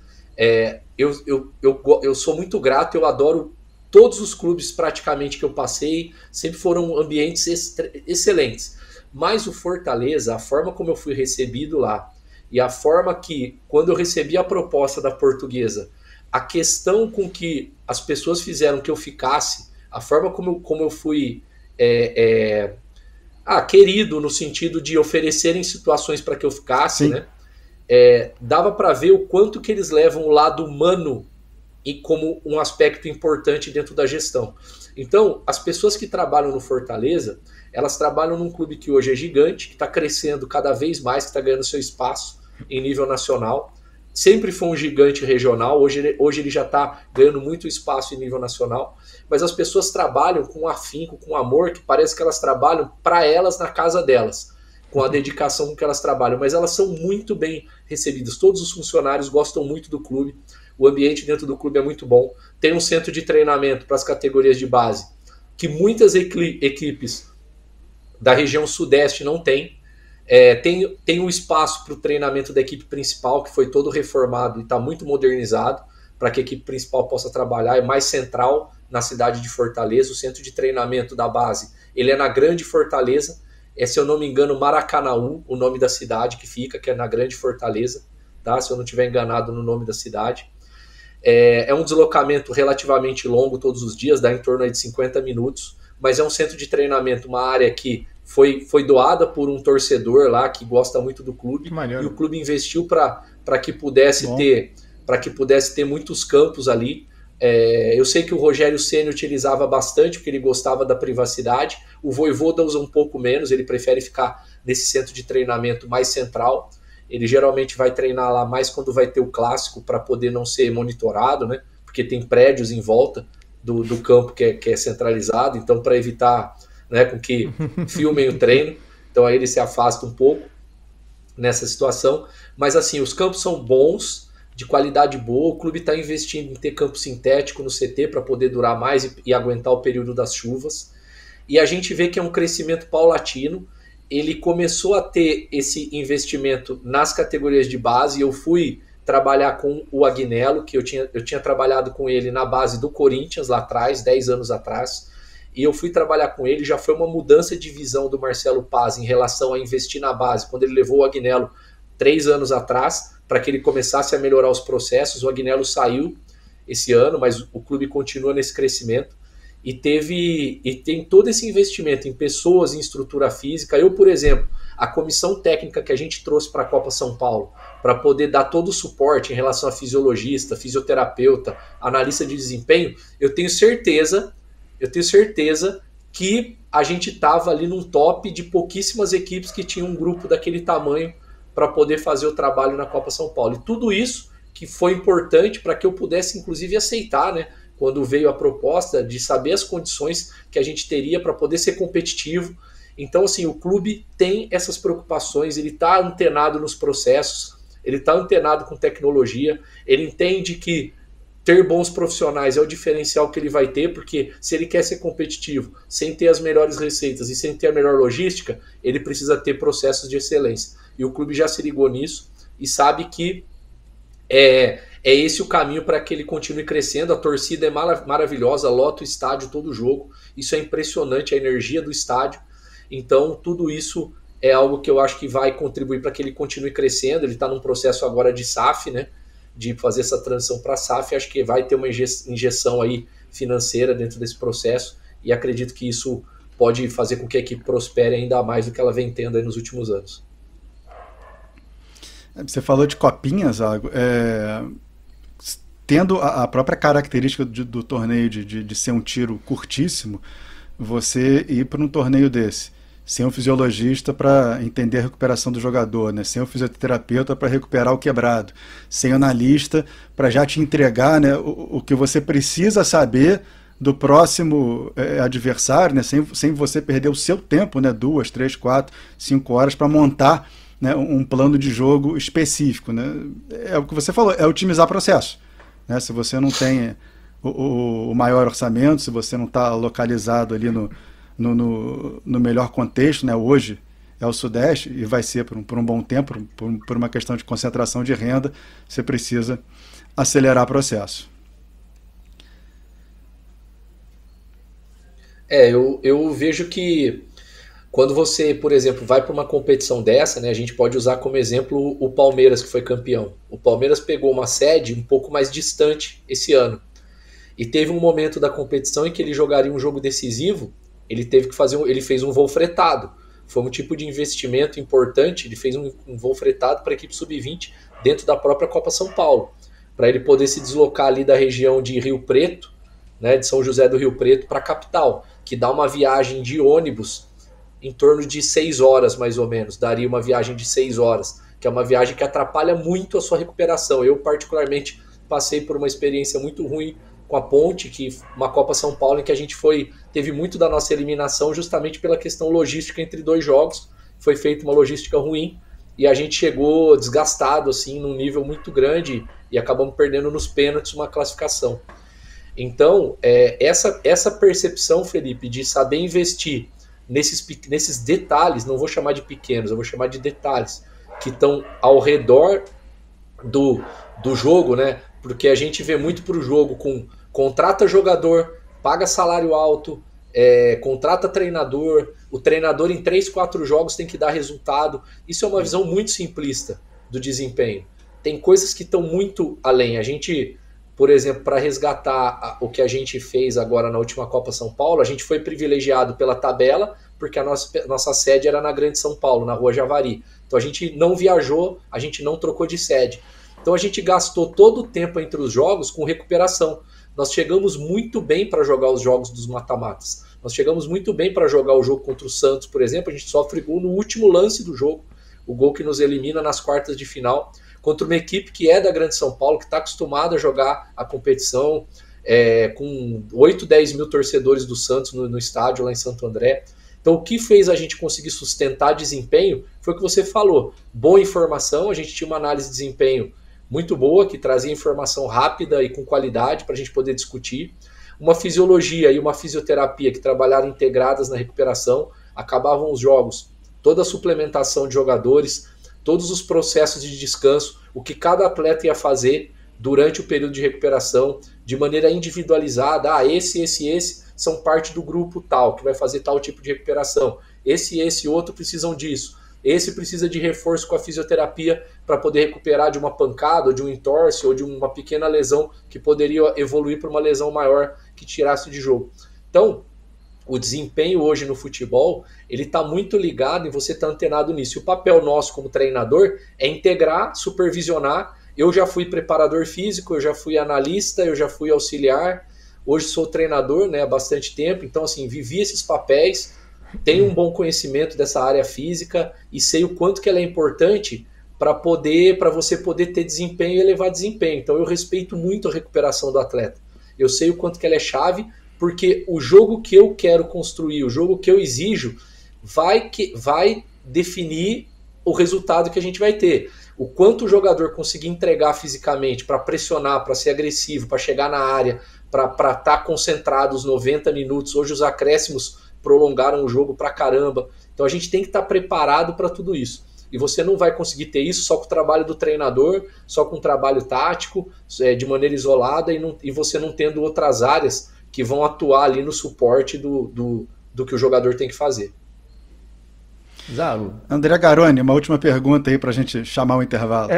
eu sou muito grato, eu adoro todos os clubes praticamente que eu passei, sempre foram ambientes excelentes. Mas o Fortaleza, a forma como eu fui recebido lá, e a forma que, quando eu recebi a proposta da Portuguesa, a questão com que as pessoas fizeram que eu ficasse, a forma como eu fui querido no sentido de oferecerem situações para que eu ficasse, né? Dava para ver o quanto que eles levam o lado humano e como um aspecto importante dentro da gestão. Então, as pessoas que trabalham no Fortaleza, elas trabalham num clube que hoje é gigante, que está crescendo cada vez mais, que está ganhando seu espaço em nível nacional. Sempre foi um gigante regional, hoje ele já está ganhando muito espaço em nível nacional, mas as pessoas trabalham com afinco, com amor, que parece que elas trabalham para elas na casa delas, com a dedicação com que elas trabalham, mas elas são muito bem recebidas. Todos os funcionários gostam muito do clube, o ambiente dentro do clube é muito bom, tem um centro de treinamento para as categorias de base, que muitas equipes da região sudeste não têm. Tem um espaço para o treinamento da equipe principal, que foi todo reformado e está muito modernizado, para que a equipe principal possa trabalhar, é mais central na cidade de Fortaleza. O centro de treinamento da base, ele é na Grande Fortaleza, se eu não me engano, Maracanaú, o nome da cidade que fica, que é na Grande Fortaleza, tá? Se eu não estiver enganado no nome da cidade. É um deslocamento relativamente longo todos os dias, dá em torno de 50 minutos, mas é um centro de treinamento, uma área que foi doada por um torcedor lá que gosta muito do clube, e o clube investiu para que pudesse ter muitos campos ali. Eu sei que o Rogério Ceni utilizava bastante porque ele gostava da privacidade, o Vojvoda usa um pouco menos, ele prefere ficar nesse centro de treinamento mais central. Ele geralmente vai treinar lá mais quando vai ter o clássico, para poder não ser monitorado, né? Porque tem prédios em volta do campo que é centralizado, então para evitar, né, com que filmem o treino, então aí ele se afasta um pouco nessa situação. Mas assim, os campos são bons, de qualidade boa, o clube está investindo em ter campo sintético no CT para poder durar mais e aguentar o período das chuvas, e a gente vê que é um crescimento paulatino. Ele começou a ter esse investimento nas categorias de base. Eu fui trabalhar com o Agnello, que eu tinha trabalhado com ele na base do Corinthians lá atrás, 10 anos atrás, e eu fui trabalhar com ele. Já foi uma mudança de visão do Marcelo Paz em relação a investir na base, quando ele levou o Agnello 3 anos atrás, para que ele começasse a melhorar os processos. O Agnello saiu esse ano, mas o clube continua nesse crescimento. E tem todo esse investimento em pessoas, em estrutura física. Eu, por exemplo, a comissão técnica que a gente trouxe para a Copa São Paulo, para poder dar todo o suporte em relação a fisiologista, fisioterapeuta, analista de desempenho, eu tenho certeza que a gente estava ali num top de pouquíssimas equipes que tinham um grupo daquele tamanho para poder fazer o trabalho na Copa São Paulo. E tudo isso que foi importante para que eu pudesse, inclusive, aceitar, né? Quando veio a proposta de saber as condições que a gente teria para poder ser competitivo. Então, assim, o clube tem essas preocupações, ele está antenado nos processos, ele está antenado com tecnologia, ele entende que ter bons profissionais é o diferencial que ele vai ter, porque se ele quer ser competitivo, sem ter as melhores receitas e sem ter a melhor logística, ele precisa ter processos de excelência. E o clube já se ligou nisso e sabe que é esse o caminho para que ele continue crescendo. A torcida é maravilhosa, lota o estádio todo jogo, isso é impressionante, a energia do estádio. Então tudo isso é algo que eu acho que vai contribuir para que ele continue crescendo. Ele está num processo agora de SAF, né, de fazer essa transição para SAF. Acho que vai ter uma injeção aí financeira dentro desse processo, e acredito que isso pode fazer com que a equipe prospere ainda mais do que ela vem tendo aí nos últimos anos. Você falou de copinhas, Zago. Tendo a própria característica do torneio de ser um tiro curtíssimo, você ir para um torneio desse sem um fisiologista para entender a recuperação do jogador, né? Sem um fisioterapeuta para recuperar o quebrado, sem analista para já te entregar, né, o que você precisa saber do próximo adversário, né, sem você perder o seu tempo, né, 2, 3, 4, 5 horas para montar, né, um plano de jogo específico, né? É o que você falou, é otimizar processo, né? Se você não tem o maior orçamento, se você não está localizado ali no melhor contexto, né? Hoje é o Sudeste e vai ser por um bom tempo, por uma questão de concentração de renda, você precisa acelerar o processo. Eu vejo que quando você, por exemplo, vai para uma competição dessa, né, a gente pode usar como exemplo o Palmeiras, que foi campeão. O Palmeiras pegou uma sede um pouco mais distante esse ano. E teve um momento da competição em que ele jogaria um jogo decisivo, ele fez um voo fretado. Foi um tipo de investimento importante, ele fez um voo fretado para a equipe sub-20 dentro da própria Copa São Paulo, para ele poder se deslocar ali da região de Rio Preto, né, de São José do Rio Preto, para a capital, que dá uma viagem de ônibus em torno de 6 horas, mais ou menos. Daria uma viagem de 6 horas, que é uma viagem que atrapalha muito a sua recuperação. Eu, particularmente, passei por uma experiência muito ruim com a Ponte, uma Copa São Paulo em que a gente teve muito da nossa eliminação justamente pela questão logística entre 2 jogos. Foi feita uma logística ruim e a gente chegou desgastado, assim, num nível muito grande e acabamos perdendo nos pênaltis uma classificação. Então, essa percepção, Felipe, de saber investir nesses detalhes, não vou chamar de pequenos, eu vou chamar de detalhes, que estão ao redor do jogo, né? Porque a gente vê muito pro jogo com contrata jogador, paga salário alto, contrata treinador, o treinador em 3, 4 jogos tem que dar resultado. Isso é uma visão muito simplista do desempenho. Tem coisas que estão muito além. A gente, por exemplo, para resgatar o que a gente fez agora na última Copa São Paulo, a gente foi privilegiado pela tabela, porque a nossa sede era na Grande São Paulo, na Rua Javari. Então a gente não viajou, a gente não trocou de sede. Então a gente gastou todo o tempo entre os jogos com recuperação. Nós chegamos muito bem para jogar os jogos dos mata-matas. Nós chegamos muito bem para jogar o jogo contra o Santos, por exemplo. A gente sofre gol no último lance do jogo, o gol que nos elimina nas quartas de final, contra uma equipe que é da Grande São Paulo, que está acostumada a jogar a competição com 8, 10 mil torcedores do Santos no estádio lá em Santo André. Então o que fez a gente conseguir sustentar desempenho foi o que você falou. Boa informação, a gente tinha uma análise de desempenho muito boa, que trazia informação rápida e com qualidade para a gente poder discutir. Uma fisiologia e uma fisioterapia que trabalharam integradas na recuperação, acabavam os jogos, toda a suplementação de jogadores, todos os processos de descanso, o que cada atleta ia fazer durante o período de recuperação, de maneira individualizada. Esse são parte do grupo tal, que vai fazer tal tipo de recuperação. Esse e outro precisam disso. Esse precisa de reforço com a fisioterapia para poder recuperar de uma pancada, ou de um entorse, ou de uma pequena lesão que poderia evoluir para uma lesão maior que tirasse de jogo. Então, o desempenho hoje no futebol, ele está muito ligado em você estar antenado nisso. E o papel nosso como treinador é integrar, supervisionar. Eu já fui preparador físico, eu já fui analista, eu já fui auxiliar. Hoje sou treinador, né, há bastante tempo. Então, assim, vivi esses papéis, tenho um bom conhecimento dessa área física e sei o quanto que ela é importante para você poder ter desempenho e elevar desempenho. Então eu respeito muito a recuperação do atleta. Eu sei o quanto que ela é chave, porque o jogo que eu quero construir, o jogo que eu exijo, vai definir o resultado que a gente vai ter. O quanto o jogador conseguir entregar fisicamente para pressionar, para ser agressivo, para chegar na área, para estar concentrado os 90 minutos. Hoje os acréscimos prolongaram o jogo pra caramba. Então a gente tem que estar preparado para tudo isso. E você não vai conseguir ter isso só com o trabalho do treinador, só com o trabalho tático, de maneira isolada, e você não tendo outras áreas que vão atuar ali no suporte do que o jogador tem que fazer. Zago. André Garoni, uma última pergunta aí para a gente chamar o intervalo.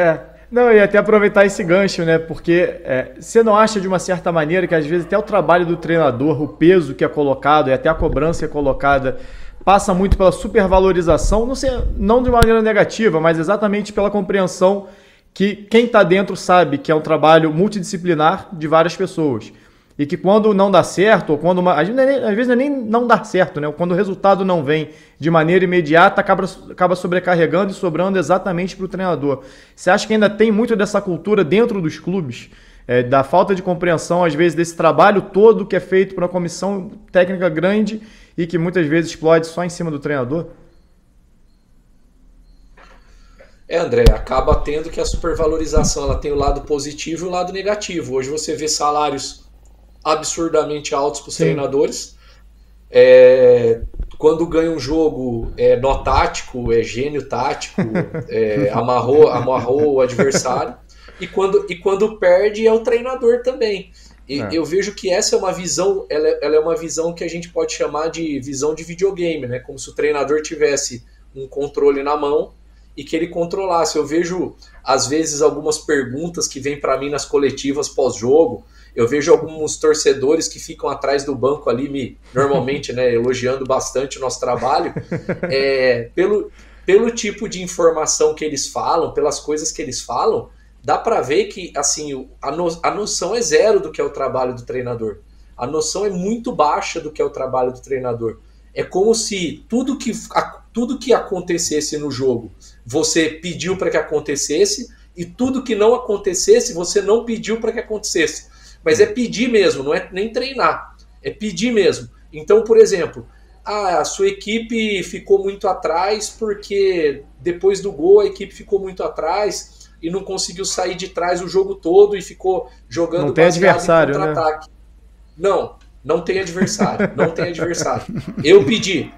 Não, eu ia até aproveitar esse gancho, né? Porque você não acha de uma certa maneira que às vezes até o trabalho do treinador, o peso que é colocado e até a cobrança que é colocada, passa muito pela supervalorização, não de maneira negativa, mas exatamente pela compreensão que quem está dentro sabe que é um trabalho multidisciplinar de várias pessoas. e que quando não dá certo, ou quando às vezes não é nem não dar certo, né? Quando o resultado não vem de maneira imediata, acaba sobrecarregando e sobrando exatamente para o treinador. Você acha que ainda tem muito dessa cultura dentro dos clubes? Da falta de compreensão, às vezes, desse trabalho todo que é feito por uma comissão técnica grande e que muitas vezes explode só em cima do treinador? André, acaba tendo que a supervalorização ela tem o lado positivo e o lado negativo. Hoje você vê salários absurdamente altos para os treinadores. Quando ganha um jogo, é nó tático, é gênio tático, amarrou o adversário. E quando perde, é o treinador também. Eu vejo que essa é uma visão, ela é uma visão que a gente pode chamar de visão de videogame, né? Como se o treinador tivesse um controle na mão e que ele controlasse. Eu vejo, às vezes, algumas perguntas que vêm para mim nas coletivas pós-jogo. Eu vejo alguns torcedores que ficam atrás do banco ali, normalmente, né, elogiando bastante o nosso trabalho, pelo tipo de informação que eles falam, pelas coisas que eles falam, dá para ver que assim, a noção é zero do que é o trabalho do treinador. A noção é muito baixa do que é o trabalho do treinador. É como se tudo que acontecesse no jogo, você pediu para que acontecesse, e tudo que não acontecesse, você não pediu para que acontecesse. Mas é pedir mesmo, não é nem treinar. É pedir mesmo. Então, por exemplo, a sua equipe ficou muito atrás porque depois do gol a equipe ficou muito atrás e não conseguiu sair de trás o jogo todo e ficou jogando não tem adversário, em contra-ataque. Né? Não tem adversário. Não tem adversário. Eu pedi.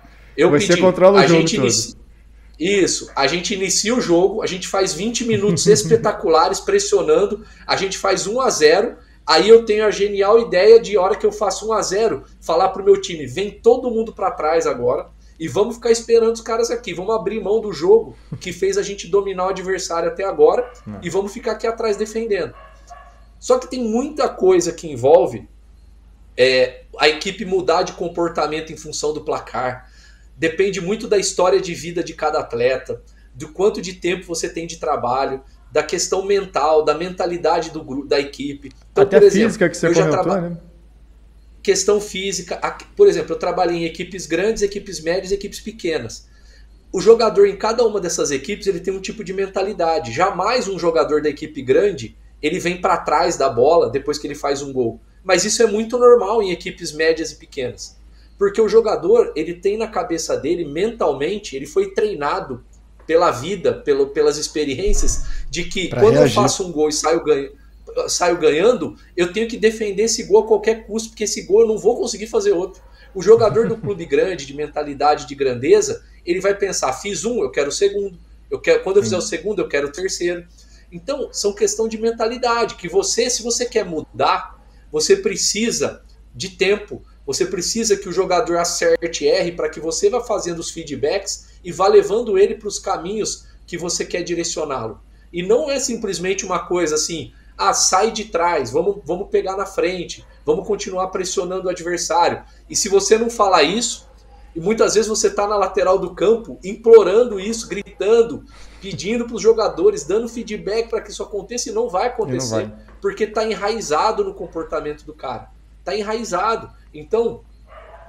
Você controla o jogo todo. Isso, a gente inicia o jogo, a gente faz 20 minutos espetaculares pressionando, a gente faz 1-0. Aí eu tenho a genial ideia de, hora que eu faço 1-0, falar pro meu time, vem todo mundo para trás agora e vamos ficar esperando os caras aqui. Vamos abrir mão do jogo que fez a gente dominar o adversário até agora e vamos ficar aqui atrás defendendo. Só que tem muita coisa que envolve a equipe mudar de comportamento em função do placar. Depende muito da história de vida de cada atleta, do quanto de tempo você tem de trabalho, da questão mental, da mentalidade da equipe. Então, até por exemplo, física que você comentou, né? Questão física. Por exemplo, eu trabalhei em equipes grandes, equipes médias e equipes pequenas. O jogador em cada uma dessas equipes ele tem um tipo de mentalidade. Jamais um jogador da equipe grande ele vem para trás da bola depois que ele faz um gol. Mas isso é muito normal em equipes médias e pequenas. Porque o jogador ele tem na cabeça dele, mentalmente, ele foi treinado pela vida, pelas experiências, de que pra quando reagir. Eu faço um gol e saio ganhando, eu tenho que defender esse gol a qualquer custo, porque esse gol eu não vou conseguir fazer outro. O jogador do clube grande, de mentalidade de grandeza, ele vai pensar, fiz um, eu quero o segundo. Quando eu fizer o segundo, eu quero o terceiro. Então, são questão de mentalidade, que se você quer mudar, você precisa de tempo, você precisa que o jogador acerte e erre para que você vá fazendo os feedbacks e vá levando ele para os caminhos que você quer direcioná-lo. E não é simplesmente uma coisa assim, sai de trás, vamos pegar na frente, vamos continuar pressionando o adversário. E se você não falar isso, e muitas vezes você está na lateral do campo implorando isso, gritando, pedindo para os jogadores, dando feedback para que isso aconteça, e não vai acontecer, porque está enraizado no comportamento do cara. Está enraizado. Então,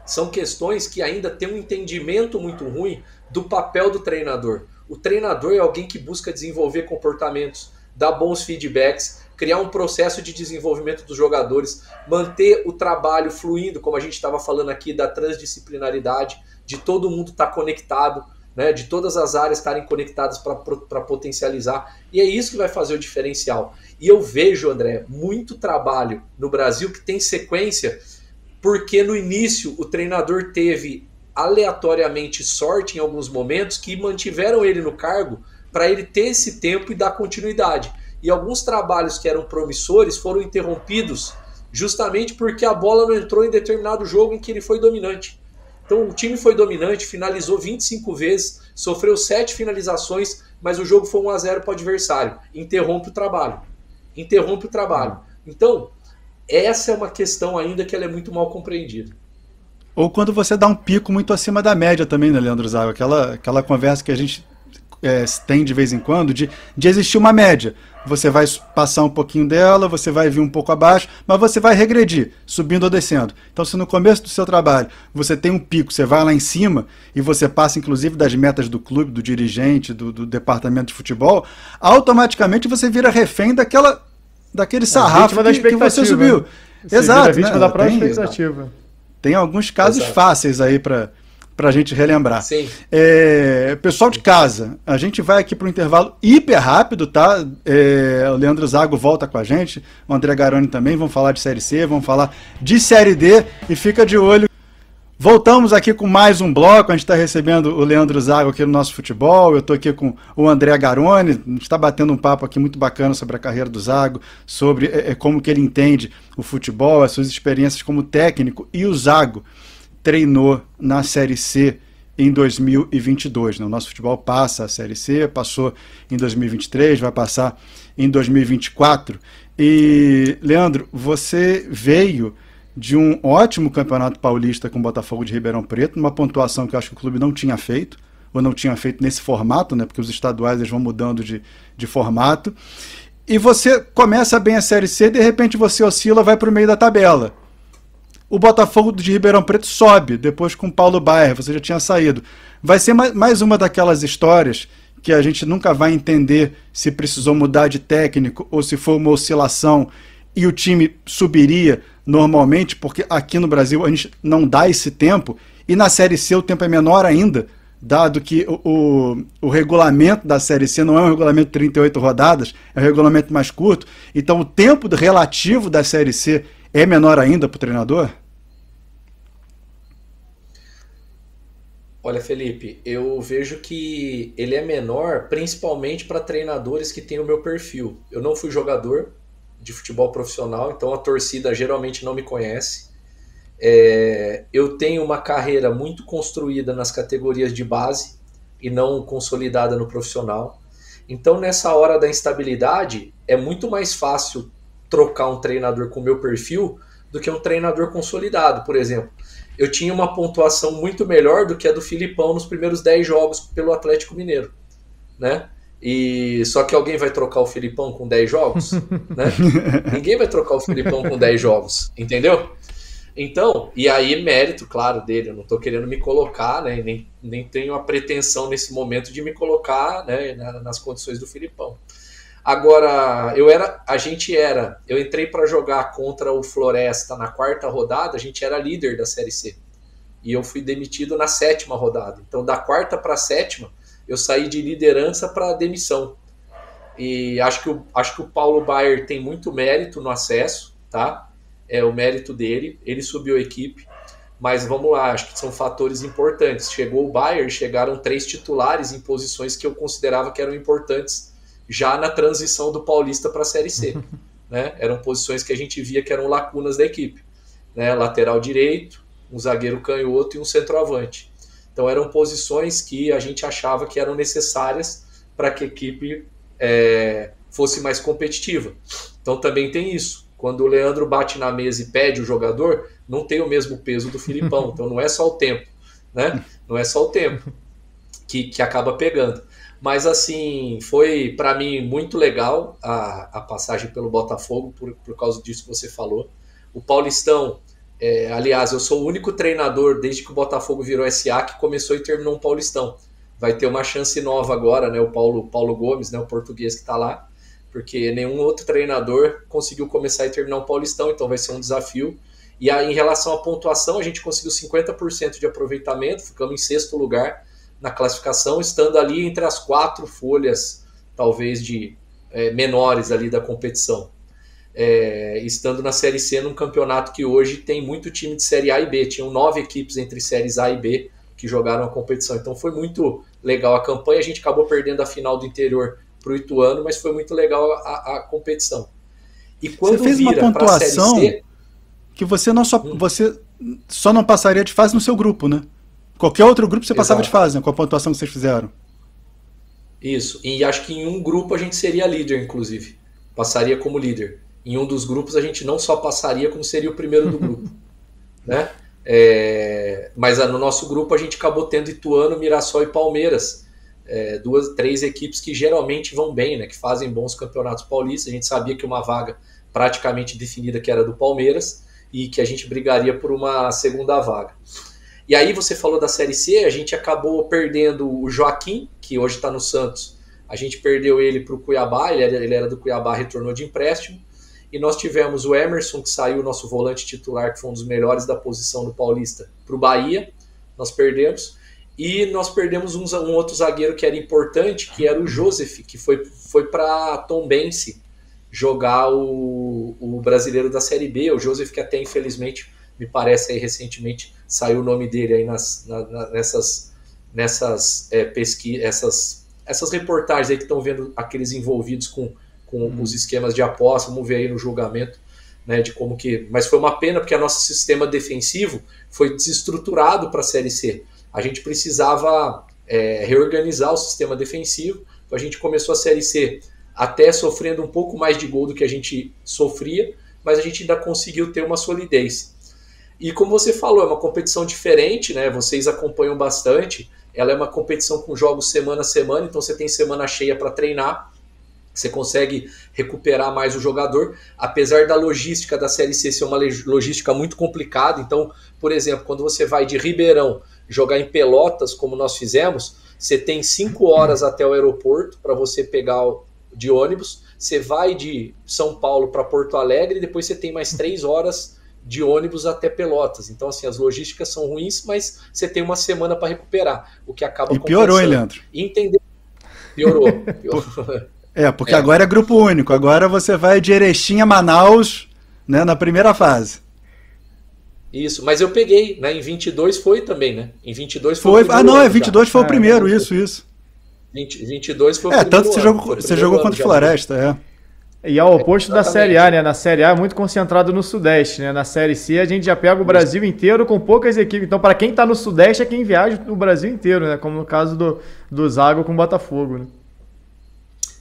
são questões que ainda tem um entendimento muito ruim do papel do treinador. O treinador é alguém que busca desenvolver comportamentos, dar bons feedbacks, criar um processo de desenvolvimento dos jogadores, manter o trabalho fluindo, como a gente estava falando aqui, da transdisciplinaridade, de todo mundo estar conectado, né, de todas as áreas estarem conectadas para potencializar. E é isso que vai fazer o diferencial. E eu vejo, André, muito trabalho no Brasil que tem sequência, porque no início o treinador teve aleatoriamente sorte em alguns momentos que mantiveram ele no cargo para ele ter esse tempo e dar continuidade. E alguns trabalhos que eram promissores foram interrompidos justamente porque a bola não entrou em determinado jogo em que ele foi dominante. Então o time foi dominante, finalizou 25 vezes, sofreu 7 finalizações, mas o jogo foi 1-0 para o adversário. Interrompe o trabalho. Então, essa é uma questão ainda que ela é muito mal compreendida. Ou quando você dá um pico muito acima da média também, né, Leandro Zago? Aquela conversa que a gente tem de vez em quando, de existir uma média. Você vai passar um pouquinho dela, você vai vir um pouco abaixo, mas você vai regredir, subindo ou descendo. Então, se no começo do seu trabalho você tem um pico, você vai lá em cima e você passa, inclusive, das metas do clube, do dirigente, do departamento de futebol, automaticamente você vira refém daquele sarrafo que você subiu. Né? Exato. Vítima, né? Da própria expectativa. Tem alguns casos fáceis aí para a gente relembrar. Sim. Pessoal de casa, a gente vai aqui para um intervalo hiper rápido, tá? O Leandro Zago volta com a gente, o André Garoni também, vamos falar de Série C, vamos falar de Série D, e fica de olho. Voltamos aqui com mais um bloco, a gente está recebendo o Leandro Zago aqui no nosso futebol, eu estou aqui com o André Garoni, a gente está batendo um papo aqui muito bacana sobre a carreira do Zago, sobre como que ele entende o futebol, as suas experiências como técnico, e o Zago treinou na Série C em 2022. Né? O nosso futebol passa a Série C, passou em 2023, vai passar em 2024. E, Leandro, você veio de um ótimo campeonato paulista com o Botafogo de Ribeirão Preto, uma pontuação que eu acho que o clube não tinha feito, ou não tinha feito nesse formato, né? Porque os estaduais eles vão mudando de formato. E você começa bem a Série C, de repente você oscila, vai para o meio da tabela. O Botafogo de Ribeirão Preto sobe, depois com o Paulo Baier, você já tinha saído. Vai ser mais uma daquelas histórias que a gente nunca vai entender se precisou mudar de técnico ou se foi uma oscilação e o time subiria normalmente, porque aqui no Brasil a gente não dá esse tempo, e na Série C o tempo é menor ainda, dado que o regulamento da Série C não é um regulamento de 38 rodadas, é um regulamento mais curto, então o tempo relativo da Série C é menor ainda para o treinador? Olha, Felipe, eu vejo que ele é menor principalmente para treinadores que têm o meu perfil. Eu não fui jogador de futebol profissional, então a torcida geralmente não me conhece. Eu tenho uma carreira muito construída nas categorias de base e não consolidada no profissional. Então, nessa hora da instabilidade, é muito mais fácil trocar um treinador com o meu perfil do que um treinador consolidado, por exemplo. Eu tinha uma pontuação muito melhor do que a do Filipão nos primeiros 10 jogos pelo Atlético Mineiro, né? E só que alguém vai trocar o Filipão com 10 jogos, né? Ninguém vai trocar o Filipão com 10 jogos, entendeu? Então, e aí mérito, claro, dele, eu não estou querendo me colocar, né? Nem tenho a pretensão nesse momento de me colocar, né, nas condições do Filipão. Agora, eu entrei para jogar contra o Floresta na 4ª rodada, a gente era líder da Série C. E eu fui demitido na 7ª rodada. Então, da 4ª para a 7ª, eu saí de liderança para demissão. E acho que o Paulo Baier tem muito mérito no acesso, tá? É o mérito dele, ele subiu a equipe. Mas vamos lá, acho que são fatores importantes. Chegou o Baier, chegaram 3 titulares em posições que eu considerava que eram importantes já na transição do Paulista para a Série C. Né? Eram posições que a gente via que eram lacunas da equipe. Né? Lateral direito, um zagueiro canhoto e um centroavante. Então eram posições que a gente achava que eram necessárias para que a equipe fosse mais competitiva. Então também tem isso. Quando o Leandro bate na mesa e pede o jogador, não tem o mesmo peso do Filipão. Então não é só o tempo. Né? Não é só o tempo que acaba pegando. Mas assim, foi para mim muito legal a passagem pelo Botafogo, por causa disso que você falou. O Paulistão, aliás, eu sou o único treinador desde que o Botafogo virou SA que começou e terminou um Paulistão. Vai ter uma chance nova agora, né? O Paulo Gomes, né? O português que está lá, porque nenhum outro treinador conseguiu começar e terminar um Paulistão, então vai ser um desafio. E aí, em relação à pontuação, a gente conseguiu 50% de aproveitamento, ficamos em 6º lugar na classificação, estando ali entre as 4 folhas, talvez, de menores ali da competição. Estando na Série C, num campeonato que hoje tem muito time de Série A e B. Tinham 9 equipes entre Séries A e B que jogaram a competição. Então foi muito legal a campanha. A gente acabou perdendo a final do interior para o Ituano, mas foi muito legal a competição. E quando você fez uma pontuação que você só não passaria de fase no seu grupo, né? Qualquer outro grupo você passava de fase, né, com a pontuação que vocês fizeram. Isso, e acho que em um grupo a gente seria líder, inclusive. Passaria como líder. Em um dos grupos a gente não só passaria, como seria o primeiro do grupo. Né? Mas no nosso grupo a gente acabou tendo Ituano, Mirassol e Palmeiras três equipes que geralmente vão bem, né, que fazem bons campeonatos paulistas. A gente sabia que uma vaga praticamente definida, que era do Palmeiras, e que a gente brigaria por uma segunda vaga. E aí você falou da Série C, a gente acabou perdendo o Joaquim, que hoje está no Santos. A gente perdeu ele para o Cuiabá, ele era do Cuiabá, retornou de empréstimo. E nós tivemos o Emerson, que saiu, nosso volante titular, que foi um dos melhores da posição do Paulista, para o Bahia. Nós perdemos. E nós perdemos um outro zagueiro que era importante, que era o Joseph, que foi para Tombense jogar o brasileiro da Série B. O Joseph, que até infelizmente, me parece aí recentemente, saiu o nome dele aí nessas pesquisas, essas reportagens aí que estão vendo aqueles envolvidos com os esquemas de aposta. Vamos ver aí no julgamento, né, de como que... Mas foi uma pena, porque o nosso sistema defensivo foi desestruturado para a Série C. A gente precisava reorganizar o sistema defensivo. Então a gente começou a Série C até sofrendo um pouco mais de gol do que a gente sofria, mas a gente ainda conseguiu ter uma solidez. E como você falou, é uma competição diferente, né? Vocês acompanham bastante. Ela é uma competição com jogos semana a semana, então você tem semana cheia para treinar, você consegue recuperar mais o jogador, apesar da logística da Série C ser uma logística muito complicada. Então, por exemplo, quando você vai de Ribeirão jogar em Pelotas, como nós fizemos, você tem 5 horas até o aeroporto para você pegar de ônibus, você vai de São Paulo para Porto Alegre e depois você tem mais 3 horas de ônibus até Pelotas. Então, assim, as logísticas são ruins, mas você tem uma semana para recuperar, o que acaba compensando. E piorou, hein, Leandro? Entender. Piorou. Porque agora é grupo único. Agora você vai de Erechim a Manaus, né, na primeira fase. Isso, mas eu peguei, né? Em 22 foi também, né? Em 22 foi o primeiro. 22 foi o primeiro, isso. 22 foi o primeiro. Tanto você jogou contra o Floresta, E ao oposto da Série A, né? Na Série A é muito concentrado no Sudeste, né? Na Série C a gente já pega o Brasil inteiro com poucas equipes. Então, para quem está no Sudeste é quem viaja o Brasil inteiro, né? Como no caso do Zago com o Botafogo, né?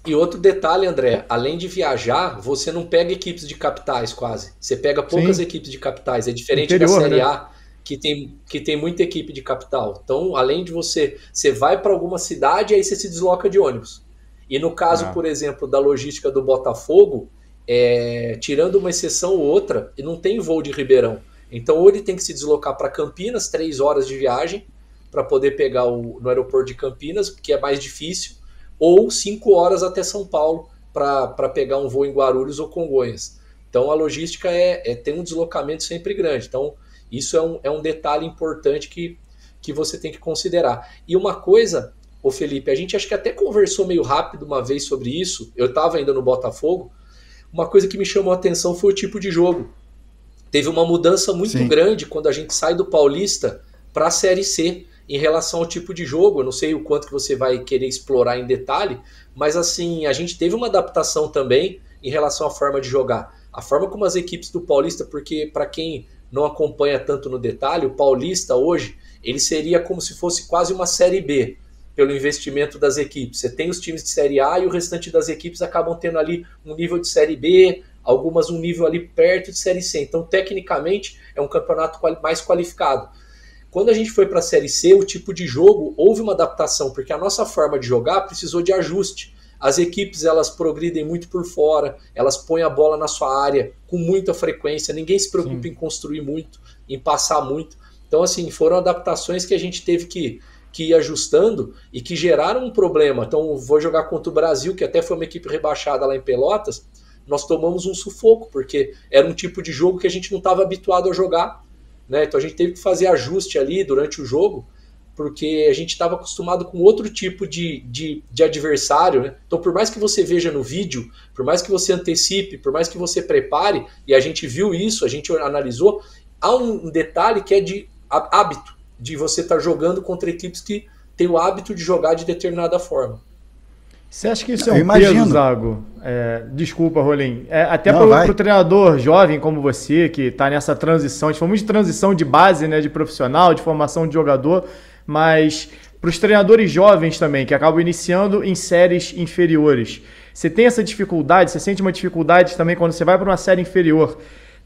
E outro detalhe, André, além de viajar, você não pega equipes de capitais quase. Você pega poucas equipes de capitais. É diferente da Série A, que tem muita equipe de capital. Então, além de você vai para alguma cidade e aí você se desloca de ônibus. E no caso, por exemplo, da logística do Botafogo, tirando uma exceção ou outra, não tem voo de Ribeirão. Então, ou ele tem que se deslocar para Campinas, 3 horas de viagem, para poder pegar no aeroporto de Campinas, que é mais difícil, ou 5 horas até São Paulo para pegar um voo em Guarulhos ou Congonhas. Então a logística tem um deslocamento sempre grande. Então isso é um detalhe importante que você tem que considerar. E uma coisa, ô Felipe, a gente acho que até conversou meio rápido uma vez sobre isso, eu estava ainda no Botafogo, uma coisa que me chamou a atenção foi o tipo de jogo. Teve uma mudança muito grande quando a gente sai do Paulista para a Série C, em relação ao tipo de jogo. Eu não sei o quanto que você vai querer explorar em detalhe, mas assim, a gente teve uma adaptação também em relação à forma de jogar. A forma como as equipes do Paulista, porque para quem não acompanha tanto no detalhe, o Paulista hoje, ele seria como se fosse quase uma Série B, pelo investimento das equipes. Você tem os times de Série A e o restante das equipes acabam tendo ali um nível de Série B, algumas um nível ali perto de Série C. Então, tecnicamente, é um campeonato mais qualificado. Quando a gente foi para a Série C, o tipo de jogo, houve uma adaptação, porque a nossa forma de jogar precisou de ajuste. As equipes, elas progridem muito por fora, elas põem a bola na sua área com muita frequência, ninguém se preocupa em construir muito, em passar muito. Então, assim, foram adaptações que a gente teve que ir ajustando e que geraram um problema. Então, vou jogar contra o Brasil, que até foi uma equipe rebaixada lá em Pelotas, nós tomamos um sufoco, porque era um tipo de jogo que a gente não estava habituado a jogar. Né? Então a gente teve que fazer ajuste ali durante o jogo, porque a gente estava acostumado com outro tipo de adversário. Né? Então, por mais que você veja no vídeo, por mais que você antecipe, por mais que você prepare, e a gente viu isso, a gente analisou, há um detalhe que é de hábito, de você estar jogando contra equipes que têm o hábito de jogar de determinada forma. Você acha que isso é um peso, Zago? Desculpa, Rolim. Até para o treinador jovem como você, que está nessa transição, a gente falou muito de transição de base, né, de profissional, de formação de jogador, mas para os treinadores jovens também, que acabam iniciando em séries inferiores. Você tem essa dificuldade, você sente uma dificuldade também quando você vai para uma série inferior,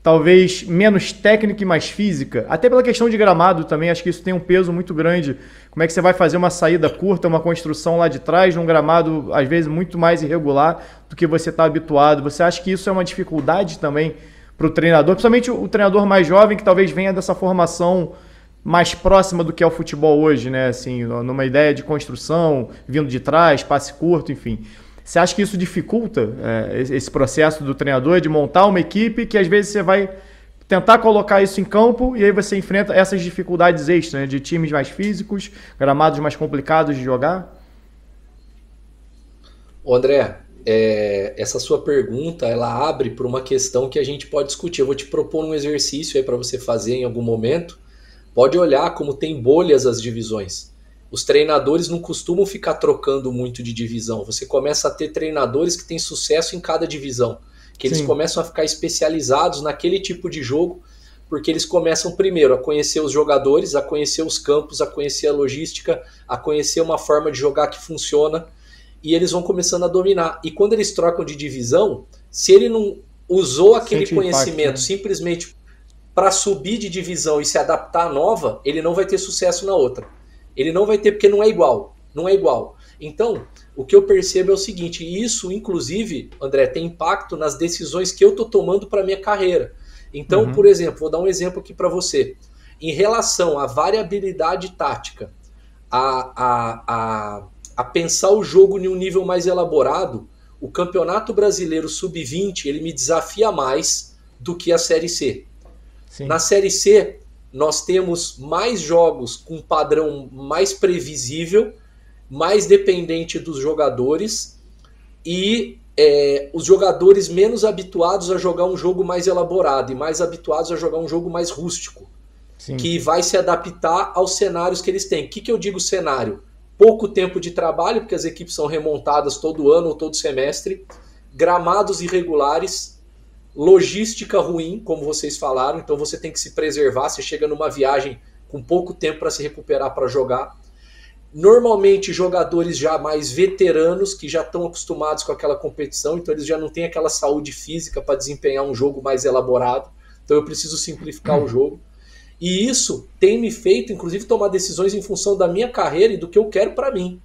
talvez menos técnica e mais física, até pela questão de gramado também, acho que isso tem um peso muito grande. Como é que você vai fazer uma saída curta, uma construção lá de trás, num gramado às vezes muito mais irregular do que você está habituado? Você acha que isso é uma dificuldade também para o treinador, principalmente o treinador mais jovem, que talvez venha dessa formação mais próxima do que é o futebol hoje, né? Assim, numa ideia de construção, vindo de trás, passe curto, enfim. Você acha que isso dificulta esse processo do treinador de montar uma equipe que às vezes você vai tentar colocar isso em campo e aí você enfrenta essas dificuldades extras, né? De times mais físicos, gramados mais complicados de jogar? Ô André, essa sua pergunta, ela abre para uma questão que a gente pode discutir. Eu vou te propor um exercício aí para você fazer em algum momento. Pode olhar como tem bolhas as divisões. Os treinadores não costumam ficar trocando muito de divisão. Você começa a ter treinadores que têm sucesso em cada divisão, que eles começam a ficar especializados naquele tipo de jogo, porque eles começam primeiro a conhecer os jogadores, a conhecer os campos, a conhecer a logística, a conhecer uma forma de jogar que funciona, e eles vão começando a dominar. E quando eles trocam de divisão, se ele não usou aquele conhecimento impacto, né? Simplesmente para subir de divisão e se adaptar à nova, ele não vai ter sucesso na outra. Ele não vai ter, porque não é igual. Não é igual. Então, o que eu percebo é o seguinte, e isso, inclusive, André, tem impacto nas decisões que eu estou tomando para a minha carreira. Então, por exemplo, vou dar um exemplo aqui para você. Em relação à variabilidade tática, a pensar o jogo em um nível mais elaborado, o Campeonato Brasileiro Sub-20, ele me desafia mais do que a Série C. Sim. Na Série C, nós temos mais jogos com padrão mais previsível, mais dependente dos jogadores e os jogadores menos habituados a jogar um jogo mais elaborado e mais habituados a jogar um jogo mais rústico. Sim. Que vai se adaptar aos cenários que eles têm. O que eu digo cenário? Pouco tempo de trabalho, porque as equipes são remontadas todo ano ou todo semestre, gramados irregulares, logística ruim, como vocês falaram, então você tem que se preservar, você chega numa viagem com pouco tempo para se recuperar para jogar. Normalmente jogadores já mais veteranos, que já estão acostumados com aquela competição, então eles já não têm aquela saúde física para desempenhar um jogo mais elaborado, então eu preciso simplificar o jogo. E isso tem me feito, inclusive, tomar decisões em função da minha carreira e do que eu quero para mim,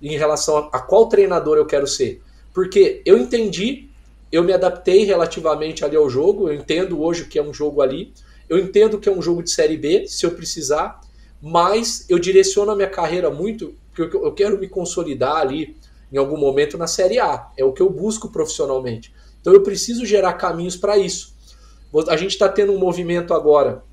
em relação a qual treinador eu quero ser. Porque eu entendi, eu me adaptei relativamente ali ao jogo, eu entendo hoje o que é um jogo ali, eu entendo que é um jogo de Série B, se eu precisar, mas eu direciono a minha carreira muito, porque eu quero me consolidar ali em algum momento na Série A, é o que eu busco profissionalmente. Então eu preciso gerar caminhos para isso. A gente está tendo um movimento agora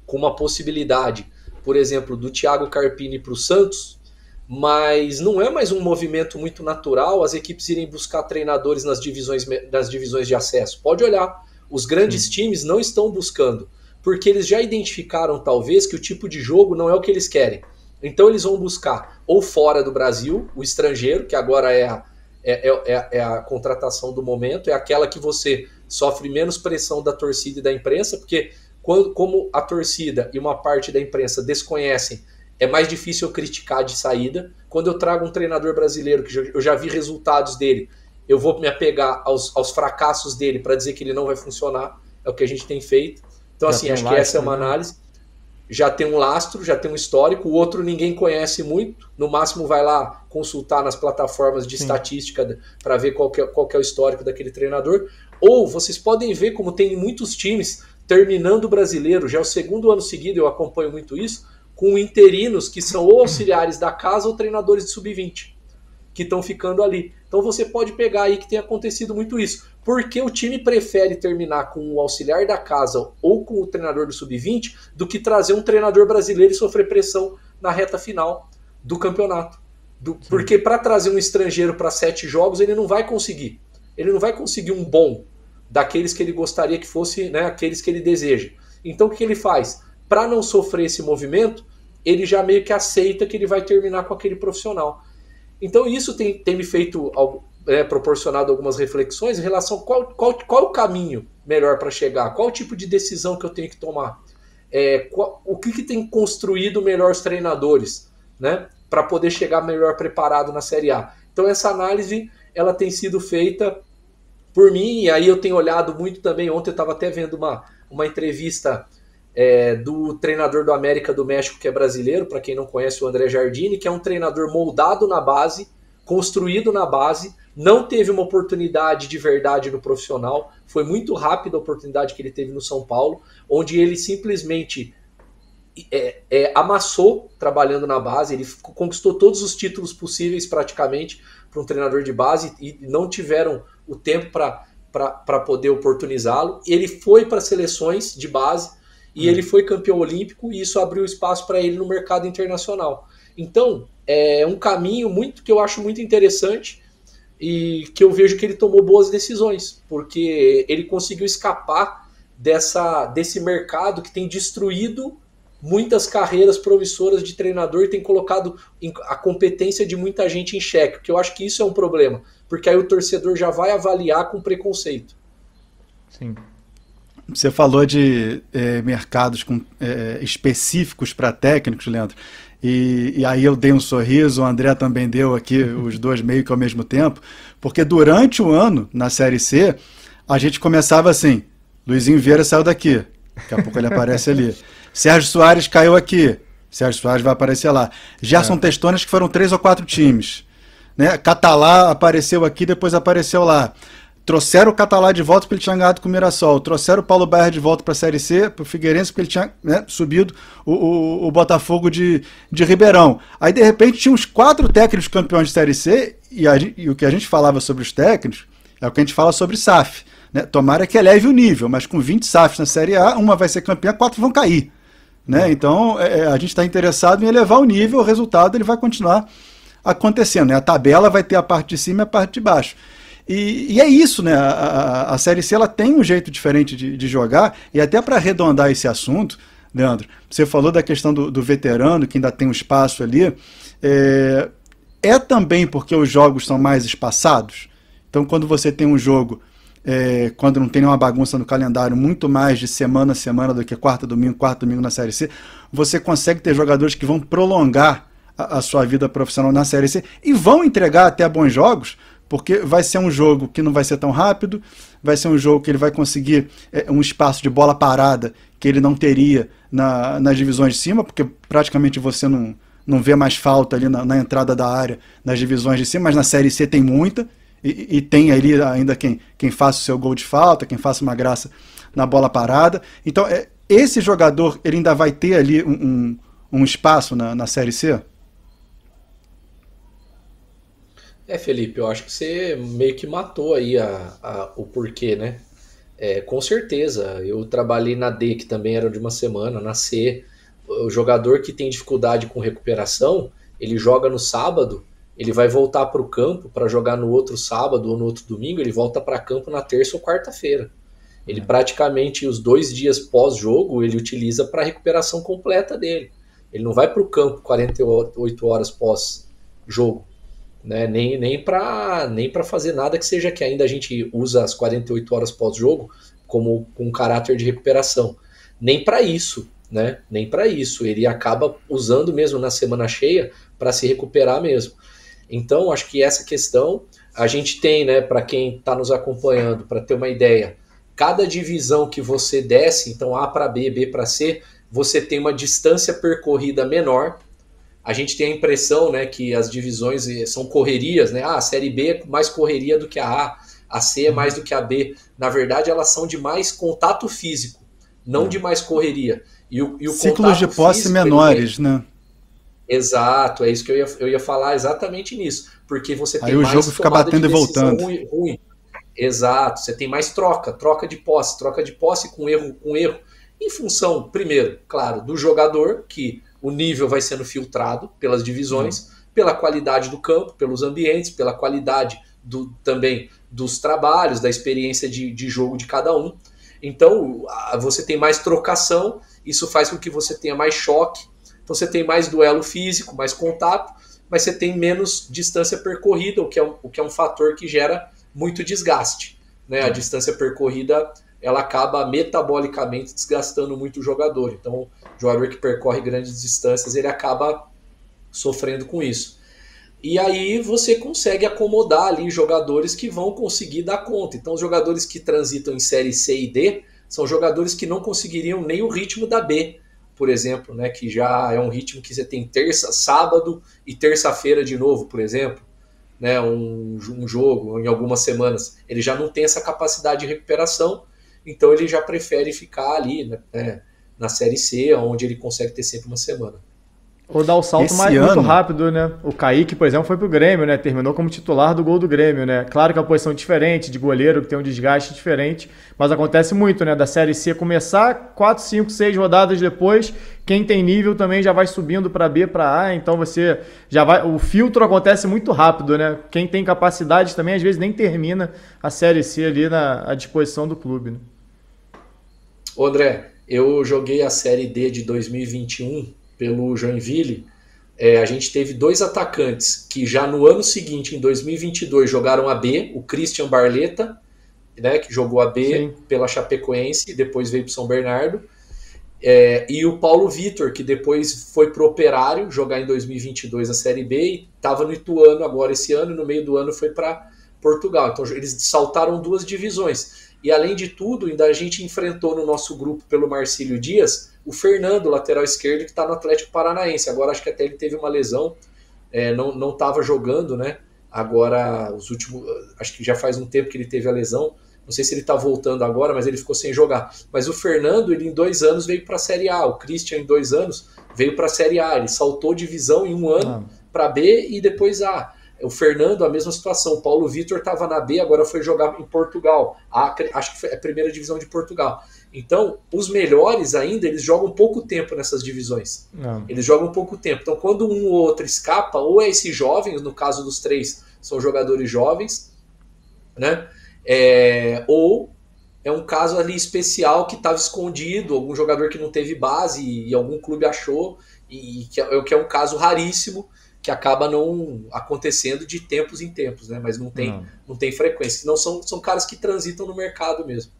com uma possibilidade, por exemplo, do Thiago Carpini para o Santos, mas não é mais um movimento muito natural as equipes irem buscar treinadores nas divisões de acesso. Pode olhar, os grandes times não estão buscando, porque eles já identificaram talvez que o tipo de jogo não é o que eles querem. Então eles vão buscar ou fora do Brasil, o estrangeiro, que agora é a contratação do momento, é aquela que você sofre menos pressão da torcida e da imprensa, porque como a torcida e uma parte da imprensa desconhecem, é mais difícil eu criticar de saída. Quando eu trago um treinador brasileiro, que eu já vi resultados dele, eu vou me apegar aos fracassos dele para dizer que ele não vai funcionar, é o que a gente tem feito. Então, assim, acho que essa é uma análise. Já tem um lastro, já tem um histórico, o outro ninguém conhece muito, no máximo vai lá consultar nas plataformas de estatística para ver qual que é o histórico daquele treinador. Ou vocês podem ver como tem muitos times terminando o brasileiro, já é o segundo ano seguido, eu acompanho muito isso, com interinos que são ou auxiliares da casa ou treinadores de sub-20, que estão ficando ali. Então você pode pegar aí que tem acontecido muito isso. Porque o time prefere terminar com o auxiliar da casa ou com o treinador do sub-20 do que trazer um treinador brasileiro e sofrer pressão na reta final do campeonato. Porque para trazer um estrangeiro para 7 jogos, ele não vai conseguir. Ele não vai conseguir um bom daqueles que ele gostaria que fosse, né, aqueles que ele deseja. Então o que ele faz? Para não sofrer esse movimento, ele já meio que aceita que ele vai terminar com aquele profissional. Então isso tem me feito, proporcionado algumas reflexões em relação a qual o caminho melhor para chegar, qual o tipo de decisão que eu tenho que tomar, o que tem construído melhor os treinadores, né, para poder chegar melhor preparado na Série A. Então essa análise ela tem sido feita Por mim, e aí eu tenho olhado muito também, ontem eu estava até vendo uma entrevista do treinador do América do México, que é brasileiro, para quem não conhece, o André Jardine, que é um treinador moldado na base, construído na base, não teve uma oportunidade de verdade no profissional, foi muito rápida a oportunidade que ele teve no São Paulo, onde ele simplesmente amassou trabalhando na base, ele conquistou todos os títulos possíveis praticamente para um treinador de base e não tiveram o tempo para poder oportunizá-lo. Ele foi para seleções de base e ele foi campeão olímpico e isso abriu espaço para ele no mercado internacional. Então, é um caminho que eu acho muito interessante e que eu vejo que ele tomou boas decisões, porque ele conseguiu escapar desse mercado que tem destruído muitas carreiras promissoras de treinador e tem colocado a competência de muita gente em xeque, porque eu acho que isso é um problema, porque aí o torcedor já vai avaliar com preconceito. Sim. Você falou de mercados específicos para técnicos, Leandro, e aí eu dei um sorriso, o André também deu aqui, os dois meio que ao mesmo tempo, porque durante o ano, na Série C, a gente começava assim, Luizinho Vieira saiu daqui, daqui a pouco ele aparece ali. Sérgio Soares caiu aqui, Sérgio Soares vai aparecer lá. Gerson Testones, que foram 3 ou 4 times. Né? Catalá apareceu aqui, depois apareceu lá. Trouxeram o Catalá de volta porque ele tinha ganhado com o Mirassol. Trouxeram o Paulo Baier de volta para a Série C, para o Figueirense, porque ele tinha subido o Botafogo de Ribeirão. Aí, de repente, tinha uns 4 técnicos campeões de Série C, e o que a gente falava sobre os técnicos é o que a gente fala sobre SAF. Né? Tomara que eleve o nível, mas com 20 SAFs na Série A, uma vai ser campeã, 4 vão cair. Né? Então, a gente está interessado em elevar o nível, o resultado ele vai continuar acontecendo. Né? A tabela vai ter a parte de cima e a parte de baixo. E é isso, né? A Série C ela tem um jeito diferente de jogar, e até para arredondar esse assunto, Leandro, você falou da questão do veterano, que ainda tem um espaço ali, também porque os jogos são mais espaçados. Então, quando você tem um jogo, quando não tem nenhuma bagunça no calendário, muito mais de semana a semana do que quarta, domingo na Série C, você consegue ter jogadores que vão prolongar a sua vida profissional na Série C e vão entregar até bons jogos, porque vai ser um jogo que não vai ser tão rápido, vai ser um jogo que ele vai conseguir um espaço de bola parada que ele não teria nas divisões de cima, porque praticamente você não vê mais falta ali na entrada da área nas divisões de cima, mas na Série C tem muita, e tem ali ainda quem faça o seu gol de falta, quem faça uma graça na bola parada. Então, esse jogador ele ainda vai ter ali um espaço na Série C? Felipe, eu acho que você meio que matou aí o porquê, né? Com certeza, eu trabalhei na D, que também era de uma semana, na C. O jogador que tem dificuldade com recuperação, ele joga no sábado, ele vai voltar para o campo para jogar no outro sábado ou no outro domingo, ele volta para campo na terça ou quarta-feira. Ele praticamente, os 2 dias pós-jogo, ele utiliza para a recuperação completa dele. Ele não vai para o campo 48 horas pós-jogo. Né? Nem para fazer nada que seja que ainda a gente usa as 48 horas pós-jogo como um caráter de recuperação. Nem para isso, né? Nem para isso. Ele acaba usando mesmo na semana cheia para se recuperar mesmo. Então, acho que essa questão a gente tem, né? Para quem está nos acompanhando, para ter uma ideia, cada divisão que você desce, então A para B, B para C, você tem uma distância percorrida menor. A gente tem a impressão, né, que as divisões são correrias, né? A Série B é mais correria do que a C é mais do que a B. Na verdade, elas são de mais contato físico, não de mais correria. E o ciclos de posse menores, né? Exato, é isso que eu ia falar exatamente nisso. Porque você tem aí mais o jogo fica batendo e voltando. Ruim. Exato, você tem mais troca de posse com erro. Em função, primeiro, claro, do jogador, que o nível vai sendo filtrado pelas divisões, pela qualidade do campo, pelos ambientes, pela qualidade também dos trabalhos, da experiência de jogo de cada um. Então, você tem mais trocação, isso faz com que você tenha mais choque, então você tem mais duelo físico, mais contato, mas você tem menos distância percorrida, o que é um fator que gera muito desgaste. Né? A distância percorrida ela acaba metabolicamente desgastando muito o jogador. Então, o jogador que percorre grandes distâncias, ele acaba sofrendo com isso. E aí você consegue acomodar ali jogadores que vão conseguir dar conta. Então os jogadores que transitam em série C e D são jogadores que não conseguiriam nem o ritmo da B, por exemplo, né? Que já é um ritmo que você tem terça, sábado e terça-feira de novo, por exemplo, né? Um jogo em algumas semanas. Ele já não tem essa capacidade de recuperação, então ele já prefere ficar ali, né, na série C, onde ele consegue ter sempre uma semana. Ou dar o salto muito rápido, né? O Kaique, por exemplo, foi pro Grêmio, né? Terminou como titular do gol do Grêmio, né? Claro que é uma posição diferente, de goleiro, que tem um desgaste diferente, mas acontece muito, né? Da Série C começar, 4, 5, 6 rodadas depois, quem tem nível também já vai subindo para B, para A, então você já vai... O filtro acontece muito rápido, né? Quem tem capacidade também, às vezes, nem termina a Série C ali à disposição do clube, né? Ô André, eu joguei a Série D de 2021 pelo Joinville. A gente teve 2 atacantes que já no ano seguinte, em 2022, jogaram a B, o Christian Barleta, né, que jogou a B Sim. pela Chapecoense e depois veio para São Bernardo, e o Paulo Vitor, que depois foi para o Operário jogar em 2022 a Série B e estava no Ituano agora esse ano, e no meio do ano foi para Portugal. Então eles saltaram 2 divisões. E além de tudo, ainda a gente enfrentou no nosso grupo pelo Marcílio Dias o Fernando, lateral esquerdo, que está no Atlético Paranaense. Agora acho que até ele teve uma lesão, não estava jogando, né? Agora, acho que já faz um tempo que ele teve a lesão. Não sei se ele está voltando agora, mas ele ficou sem jogar. Mas o Fernando, ele em 2 anos veio para a Série A. O Christian, em 2 anos, veio para a Série A. Ele saltou divisão em 1 ano para B e depois A. O Fernando, a mesma situação. O Paulo Vitor estava na B, agora foi jogar em Portugal. Acho que foi a primeira divisão de Portugal. Então, os melhores ainda, eles jogam pouco tempo nessas divisões. Eles jogam pouco tempo. Então, quando um ou outro escapa, ou é esses jovens, no caso dos 3, são jogadores jovens, né? Ou é um caso ali especial que estava escondido, algum jogador que não teve base e algum clube achou, e que é um caso raríssimo, que acaba não acontecendo de tempos em tempos, né? Mas não tem frequência. Não são caras que transitam no mercado mesmo.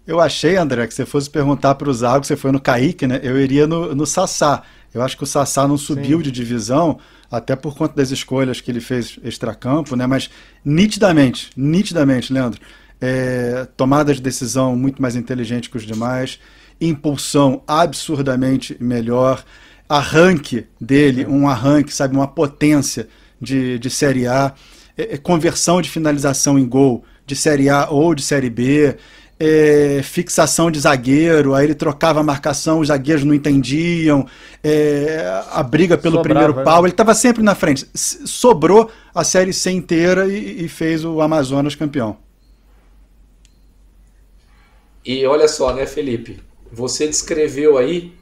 Eu achei, André, que você fosse perguntar para o Zago, você foi no Kaique, né? Eu iria no Sassá. Eu acho que o Sassá não subiu de divisão, até por conta das escolhas que ele fez extracampo, né? Mas nitidamente, Leandro, tomada de decisão muito mais inteligente que os demais, impulsão absurdamente melhor, arranque dele, um arranque, sabe, uma potência de Série A, conversão de finalização em gol de Série A ou de Série B, fixação de zagueiro, aí ele trocava a marcação, os zagueiros não entendiam, a briga pelo primeiro pau, ele estava sempre na frente. Sobrou a Série C inteira e fez o Amazonas campeão. E olha só, né, Felipe? Você descreveu aí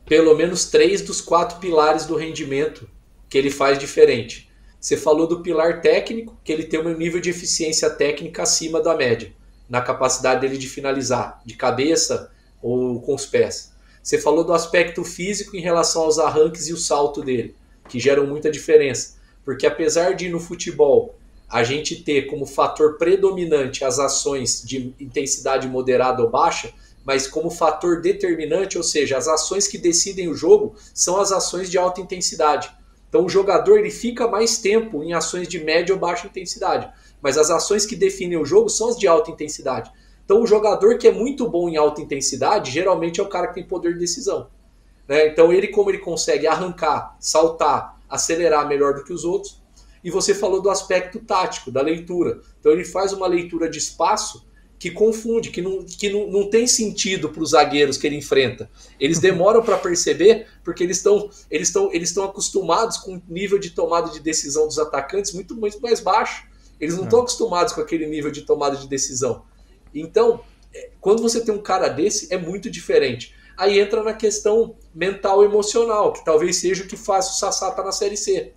pelo menos 3 dos 4 pilares do rendimento que ele faz diferente. Você falou do pilar técnico, que ele tem um nível de eficiência técnica acima da média, na capacidade dele de finalizar, de cabeça ou com os pés. Você falou do aspecto físico em relação aos arranques e o salto dele, que geram muita diferença. Porque apesar de no futebol a gente ter como fator predominante as ações de intensidade moderada ou baixa, mas como fator determinante, ou seja, as ações que decidem o jogo são as ações de alta intensidade. Então o jogador ele fica mais tempo em ações de média ou baixa intensidade, mas as ações que definem o jogo são as de alta intensidade. Então o jogador que é muito bom em alta intensidade, geralmente é o cara que tem poder de decisão, né? Então como ele consegue arrancar, saltar, acelerar melhor do que os outros. E você falou do aspecto tático, da leitura. Então ele faz uma leitura de espaço que confunde, que não tem sentido para os zagueiros que ele enfrenta. Eles demoram para perceber porque eles estão acostumados com o nível de tomada de decisão dos atacantes muito mais baixo. Eles não estão acostumados com aquele nível de tomada de decisão. Então, quando você tem um cara desse, é muito diferente. Aí entra na questão mental e emocional, que talvez seja o que faz o Sassá estar na Série C,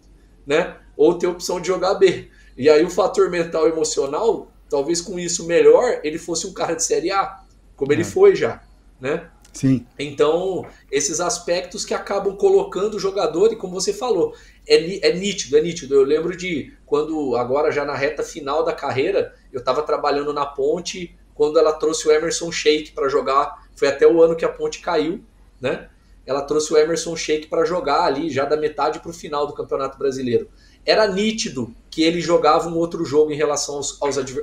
né? Ou ter a opção de jogar B. E aí o fator mental e emocional, talvez com isso melhor, ele fosse um cara de Série A, como ele foi já, né? Sim. Então, esses aspectos que acabam colocando o jogador, e como você falou, é nítido. Eu lembro de quando, agora já na reta final da carreira, eu estava trabalhando na Ponte, quando ela trouxe o Emerson Sheik para jogar, foi até o ano que a Ponte caiu, né? ela trouxe o Emerson Sheik para jogar ali, já da metade para o final do Campeonato Brasileiro. Era nítido que ele jogava um outro jogo em relação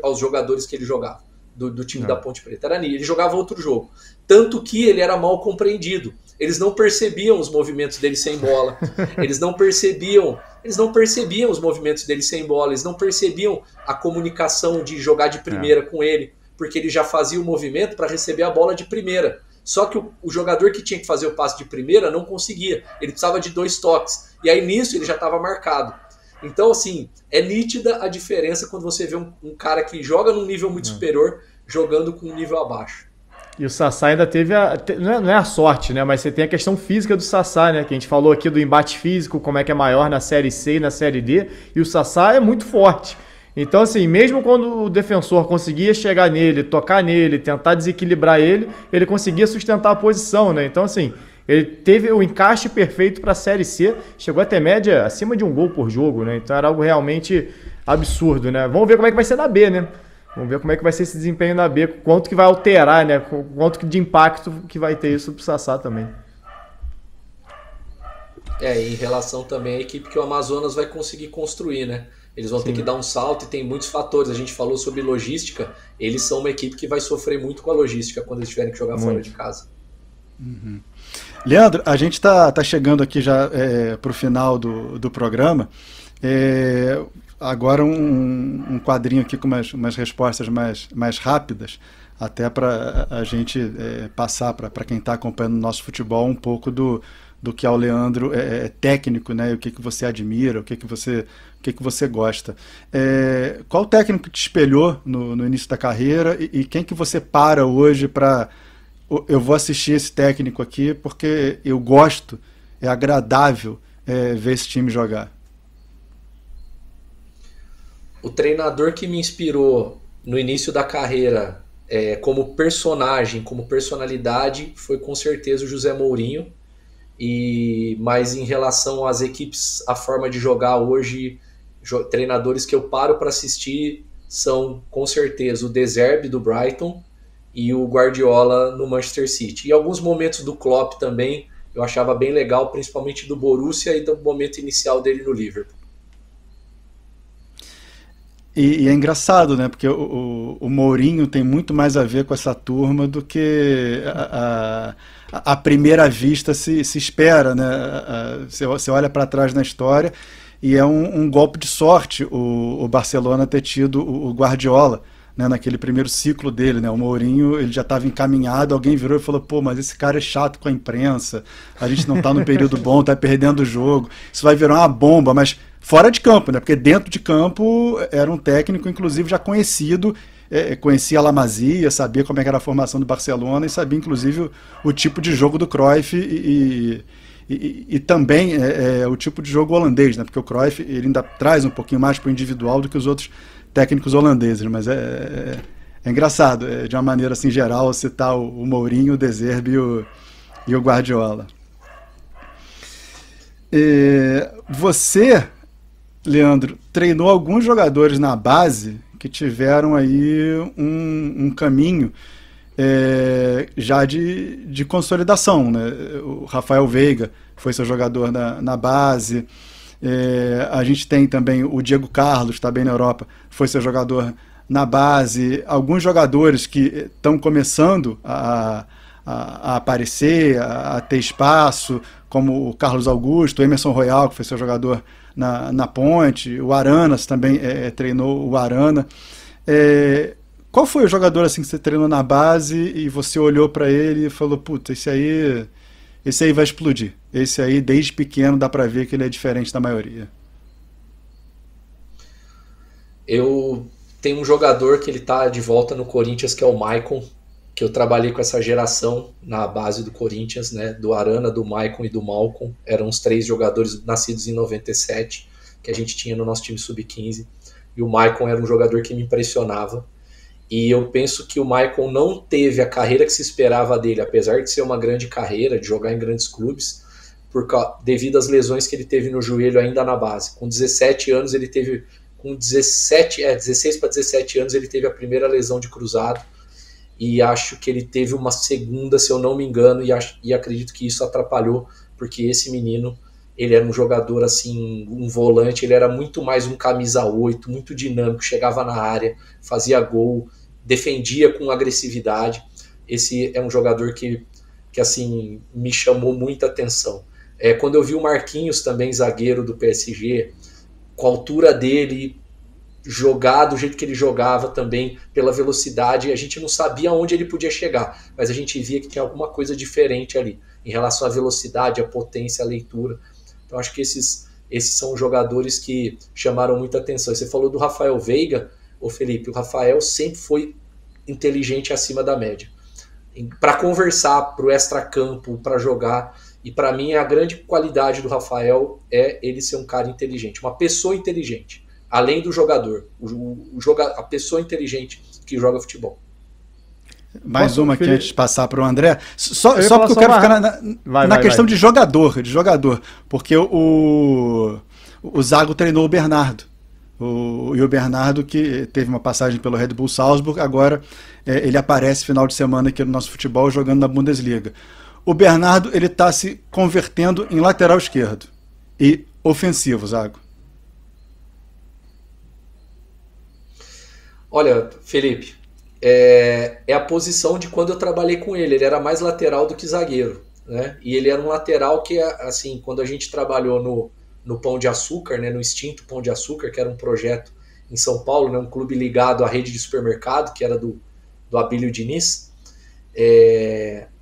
aos jogadores que ele jogava, do time da Ponte Preta. Era nítido, ele jogava outro jogo. Tanto que ele era mal compreendido. Eles não percebiam os movimentos dele sem bola, eles não percebiam os movimentos dele sem bola, eles não percebiam a comunicação de jogar de primeira com ele, porque ele já fazia o movimento para receber a bola de primeira. Só que o jogador que tinha que fazer o passe de primeira não conseguia, ele precisava de 2 toques, e aí nisso ele já estava marcado. Então, assim, é nítida a diferença quando você vê um cara que joga num nível muito superior jogando com um nível abaixo. E o Sassá ainda teve não é a sorte, né? Mas você tem a questão física do Sassá, né? Que a gente falou aqui do embate físico, como é que é maior na Série C e na Série D. E o Sassá é muito forte. Então, assim, mesmo quando o defensor conseguia chegar nele, tocar nele, tentar desequilibrar ele conseguia sustentar a posição, né? Então, assim, ele teve o encaixe perfeito para a Série C. Chegou a ter média acima de 1 gol por jogo, né? Então era algo realmente absurdo, né? Vamos ver como é que vai ser na B, né? Vamos ver como é que vai ser esse desempenho na B, quanto que vai alterar, né? Quanto de impacto que vai ter isso pro Sassá também. Em relação também à equipe que o Amazonas vai conseguir construir, né? Eles vão ter que dar um salto e tem muitos fatores. A gente falou sobre logística, eles são uma equipe que vai sofrer muito com a logística quando eles tiverem que jogar fora de casa. Uhum. Leandro, a gente tá chegando aqui já pro final do programa. Agora um quadrinho aqui com umas respostas mais rápidas, até para a gente passar para quem está acompanhando o nosso futebol um pouco do que é o Leandro técnico, né? E o que você admira, o que você gosta. Qual técnico que te espelhou no início da carreira e quem que você para hoje para... Eu vou assistir esse técnico aqui porque eu gosto, é agradável ver esse time jogar. O treinador que me inspirou no início da carreira como personagem, como personalidade, foi com certeza o José Mourinho. Mas em relação às equipes, a forma de jogar hoje, treinadores que eu paro para assistir são com certeza o De Zerbi do Brighton e o Guardiola no Manchester City. E alguns momentos do Klopp também eu achava bem legal, principalmente do Borussia e do momento inicial dele no Liverpool. E é engraçado, né? Porque o Mourinho tem muito mais a ver com essa turma do que a primeira vista se espera, né? Você olha para trás na história e é um golpe de sorte o Barcelona ter tido o Guardiola, né, naquele primeiro ciclo dele, né? O Mourinho, ele já estava encaminhado, alguém virou e falou: pô, mas esse cara é chato com a imprensa, a gente não está no período bom, está perdendo o jogo, isso vai virar uma bomba, mas fora de campo, né? Porque dentro de campo era um técnico, inclusive, já conhecido, conhecia a La Masia, sabia como é que era a formação do Barcelona e sabia, inclusive, o tipo de jogo do Cruyff e também o tipo de jogo holandês, né? Porque o Cruyff ele ainda traz um pouquinho mais para o individual do que os outros técnicos holandeses, mas é engraçado, de uma maneira assim geral, citar o Mourinho, o De Zerbi e o Guardiola. Você, Leandro, treinou alguns jogadores na base que tiveram aí um caminho já de consolidação, né? O Rafael Veiga foi seu jogador na base. A gente tem também o Diego Carlos, está bem na Europa, foi seu jogador na base. Alguns jogadores que estão começando a aparecer, a ter espaço, como o Carlos Augusto, o Emerson Royal, que foi seu jogador na Ponte, o Aranas também treinou o Arana. Qual foi o jogador assim que você treinou na base e você olhou para ele e falou: puta, esse aí vai explodir. Esse aí, desde pequeno, dá para ver que ele é diferente da maioria. Eu tenho um jogador que ele tá de volta no Corinthians, que é o Maicon, que eu trabalhei com essa geração na base do Corinthians, né? Do Arana, do Maicon e do Malcom. Eram os 3 jogadores nascidos em 97, que a gente tinha no nosso time sub-15. E o Maicon era um jogador que me impressionava. E eu penso que o Maicon não teve a carreira que se esperava dele, apesar de ser uma grande carreira, de jogar em grandes clubes, devido às lesões que ele teve no joelho ainda na base. Com 17 anos ele teve, 16 para 17 anos ele teve a primeira lesão de cruzado. e acho que ele teve uma segunda, se eu não me engano, e acredito que isso atrapalhou, porque esse menino, ele era um jogador assim, um volante, ele era muito mais um camisa 8, muito dinâmico, chegava na área, fazia gol, defendia com agressividade. Esse é um jogador que assim, me chamou muita atenção. Quando eu vi o Marquinhos também, zagueiro do PSG, com a altura dele, jogar do jeito que ele jogava também, pela velocidade, a gente não sabia onde ele podia chegar, mas a gente via que tinha alguma coisa diferente ali, em relação à velocidade, à potência, à leitura. Então acho que esses são jogadores que chamaram muita atenção. Você falou do Rafael Veiga, ô Felipe, o Rafael sempre foi inteligente acima da média. Para conversar, para o extracampo, para jogar, e para mim a grande qualidade do Rafael é ele ser um cara inteligente, uma pessoa inteligente, além do jogador, a pessoa inteligente que joga futebol. Mais uma aqui antes de passar para o André. Só porque eu quero ficar na questão de jogador, porque o Zago treinou o Bernardo. E o Bernardo, que teve uma passagem pelo Red Bull Salzburg, agora ele aparece final de semana aqui no nosso futebol jogando na Bundesliga. O Bernardo, ele está se convertendo em lateral esquerdo e ofensivo, Zago. Olha, Felipe, é a posição de quando eu trabalhei com ele. Ele era mais lateral do que zagueiro, né? E ele era um lateral que, assim, quando a gente trabalhou no Pão de Açúcar, né, no extinto Pão de Açúcar, que era um projeto em São Paulo, né, um clube ligado à rede de supermercado, que era do Abílio Diniz,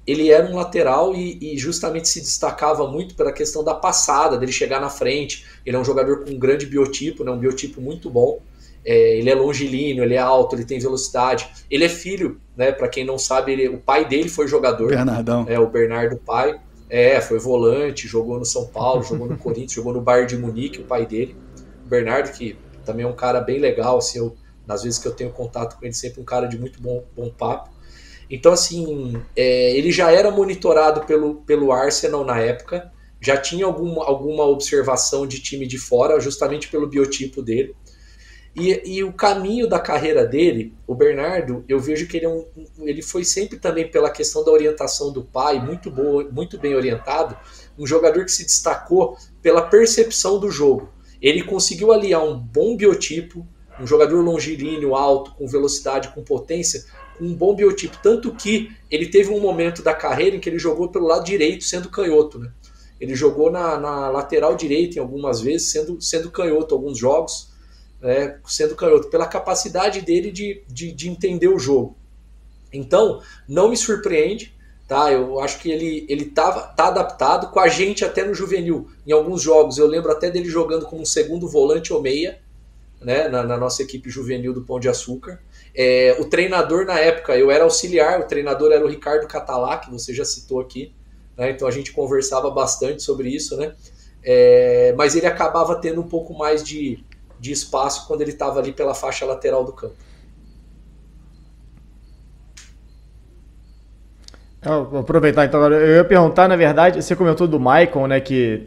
ele era um lateral e justamente se destacava muito pela questão da passada, dele chegar na frente. Ele é um jogador com um grande biotipo, né, um biotipo muito bom. Ele é longilíneo, ele é alto, ele tem velocidade. Ele é filho, né, para quem não sabe, o pai dele foi jogador. Bernardão. O Bernardo, pai. Foi volante, jogou no São Paulo, jogou no Corinthians, jogou no Bayern de Munique, o pai dele. O Bernardo, que também é um cara bem legal, assim, nas vezes que eu tenho contato com ele, sempre um cara de muito bom papo. Então, assim, ele já era monitorado pelo Arsenal na época, já tinha alguma observação de time de fora, justamente pelo biotipo dele. E o caminho da carreira dele, o Bernardo, eu vejo que ele foi sempre também pela questão da orientação do pai, muito bem orientado, um jogador que se destacou pela percepção do jogo. Ele conseguiu aliar um bom biotipo, um jogador longilíneo, alto, com velocidade, com potência, com um bom biotipo. Tanto que ele teve um momento da carreira em que ele jogou pelo lado direito, sendo canhoto, né? Ele jogou na lateral direita em algumas vezes, sendo canhoto alguns jogos, sendo canhoto, pela capacidade dele de entender o jogo. Então, não me surpreende, tá? Eu acho que ele tá adaptado com a gente até no juvenil. Em alguns jogos, eu lembro até dele jogando como um segundo volante ou meia, né, na nossa equipe juvenil do Pão de Açúcar. O treinador, na época, eu era auxiliar, o treinador era o Ricardo Catalá, que você já citou aqui, né? Então a gente conversava bastante sobre isso, né? Mas ele acabava tendo um pouco mais de espaço quando ele estava ali pela faixa lateral do campo. Vou aproveitar então agora. Eu ia perguntar, na verdade, você comentou do Maicon, né, que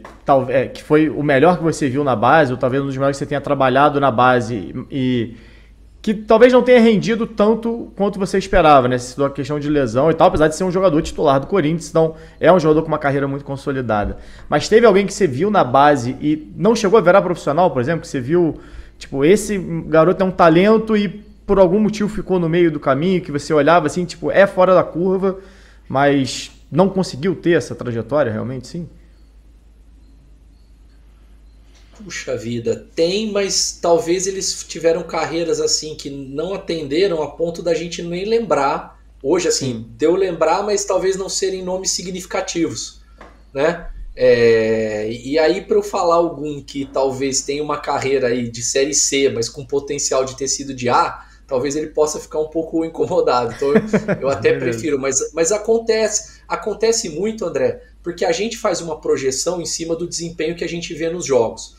foi o melhor que você viu na base, ou talvez um dos melhores que você tenha trabalhado na base, e que talvez não tenha rendido tanto quanto você esperava, né? Se a questão de lesão e tal, apesar de ser um jogador titular do Corinthians, então é um jogador com uma carreira muito consolidada. Mas teve alguém que você viu na base e não chegou a virar profissional, por exemplo, que você viu, tipo, esse garoto é um talento e por algum motivo ficou no meio do caminho, que você olhava assim, tipo, é fora da curva, mas não conseguiu ter essa trajetória realmente, sim? Puxa vida, tem, mas talvez eles tiveram carreiras assim que não atenderam a ponto da gente nem lembrar. Hoje, assim, deu lembrar, mas talvez não serem nomes significativos, né? E aí, para eu falar algum que talvez tenha uma carreira aí de Série C, mas com potencial de ter sido de A, talvez ele possa ficar um pouco incomodado. Então eu até prefiro, mas acontece muito, André, porque a gente faz uma projeção em cima do desempenho que a gente vê nos jogos.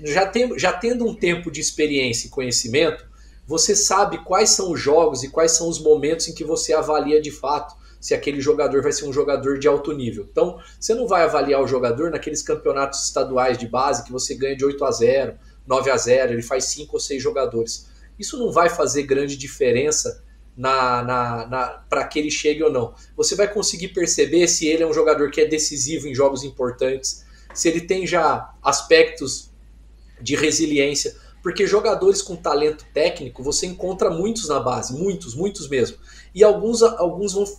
Já tendo um tempo de experiência e conhecimento, você sabe quais são os jogos e quais são os momentos em que você avalia de fato se aquele jogador vai ser um jogador de alto nível. Então, você não vai avaliar o jogador naqueles campeonatos estaduais de base que você ganha de 8-0, 9-0, ele faz 5 ou 6 jogadores. Isso não vai fazer grande diferença para que ele chegue ou não. Você vai conseguir perceber se ele é um jogador que é decisivo em jogos importantes, se ele tem já aspectos de resiliência, porque jogadores com talento técnico você encontra muitos na base, muitos mesmo. E alguns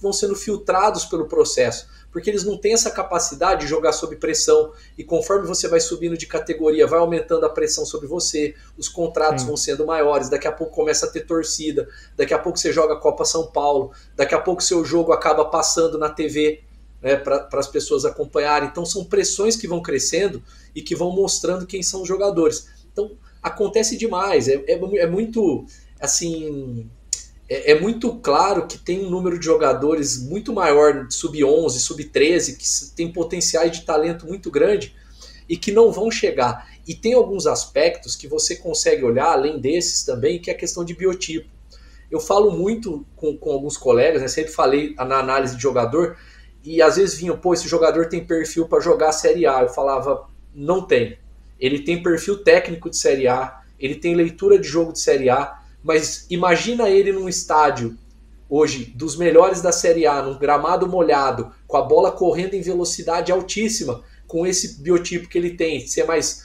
vão sendo filtrados pelo processo, porque eles não têm essa capacidade de jogar sob pressão, e conforme você vai subindo de categoria, vai aumentando a pressão sobre você, os contratos vão sendo maiores, daqui a pouco começa a ter torcida, daqui a pouco você joga a Copa São Paulo, daqui a pouco seu jogo acaba passando na TV, né, para as pessoas acompanharem. Então são pressões que vão crescendo e que vão mostrando quem são os jogadores. Então acontece demais, é muito assim, é muito claro que tem um número de jogadores muito maior, sub-11, sub-13, que tem potenciais de talento muito grande e que não vão chegar. E tem alguns aspectos que você consegue olhar, além desses também, que é a questão de biotipo. Eu falo muito com alguns colegas, né, sempre falei na análise de jogador, e às vezes vinham, pô, esse jogador tem perfil para jogar a Série A. Eu falava, não tem. Ele tem perfil técnico de Série A, ele tem leitura de jogo de Série A, mas imagina ele num estádio hoje dos melhores da Série A, num gramado molhado, com a bola correndo em velocidade altíssima, com esse biotipo que ele tem, ser mais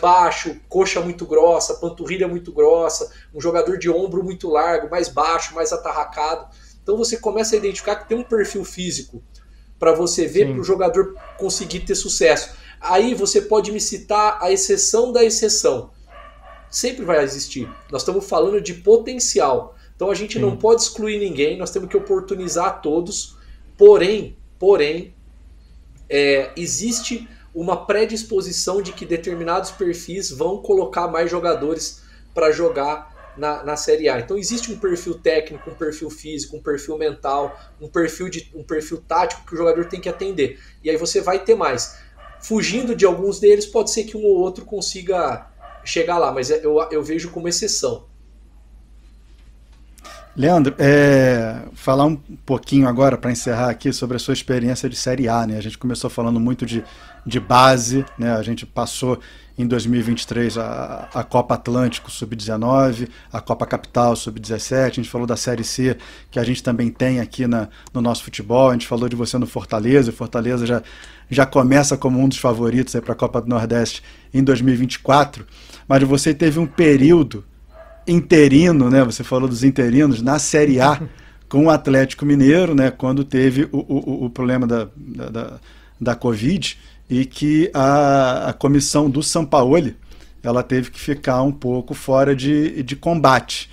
baixo, coxa muito grossa, panturrilha muito grossa, um jogador de ombro muito largo, mais baixo, mais atarracado. Então você começa a identificar que tem um perfil físico para você ver, para o jogador conseguir ter sucesso. Aí você pode me citar a exceção da exceção. Sempre vai existir. Nós estamos falando de potencial. Então a gente não pode excluir ninguém, nós temos que oportunizar todos. Porém, existe uma predisposição de que determinados perfis vão colocar mais jogadores para jogar na Série A. Então existe um perfil técnico, um perfil físico, um perfil mental, um perfil tático que o jogador tem que atender. E aí você vai ter mais. Fugindo de alguns deles, pode ser que um ou outro consiga chegar lá, mas eu vejo como exceção. Leandro, falar um pouquinho agora para encerrar aqui sobre a sua experiência de Série A, né? A gente começou falando muito de base, né? A gente passou em 2023 a Copa Atlântico Sub-19, a Copa Capital Sub-17, a gente falou da Série C, que a gente também tem aqui no nosso futebol, a gente falou de você no Fortaleza, o Fortaleza já começa como um dos favoritos para a Copa do Nordeste em 2024, mas você teve um período interino, né? Você falou dos interinos na Série A com o Atlético Mineiro, né? Quando teve o problema da Covid, e que a comissão do Sampaoli ela teve que ficar um pouco fora de combate.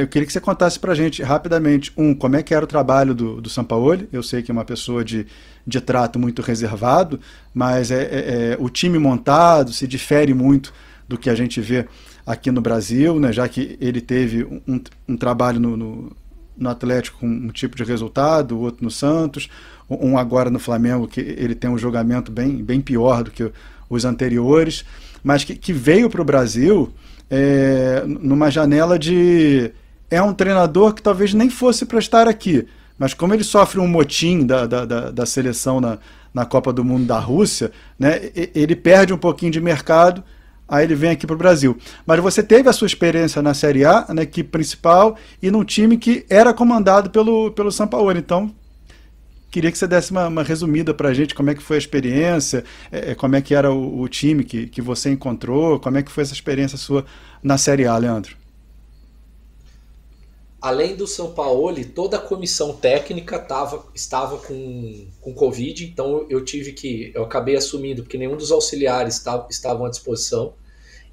Eu queria que você contasse pra gente rapidamente, como é que era o trabalho do Sampaoli. Eu sei que é uma pessoa de trato muito reservado, mas o time montado se difere muito do que a gente vê aqui no Brasil, né, já que ele teve um trabalho no Atlético com um tipo de resultado, o outro no Santos, um agora no Flamengo, que ele tem um julgamento bem pior do que os anteriores, mas que veio para o Brasil numa janela de... É um treinador que talvez nem fosse para estar aqui, mas como ele sofre um motim da seleção na Copa do Mundo da Rússia, né, ele perde um pouquinho de mercado. Aí ele vem aqui para o Brasil. Mas você teve a sua experiência na Série A, na equipe principal, e num time que era comandado pelo Sampaoli. Então, queria que você desse uma resumida para a gente, como é que foi a experiência, como é que era o time que você encontrou, como é que foi essa experiência sua na Série A, Leandro? Além do Sampaoli, toda a comissão técnica estava com Covid, então eu acabei assumindo, porque nenhum dos auxiliares estavam à disposição.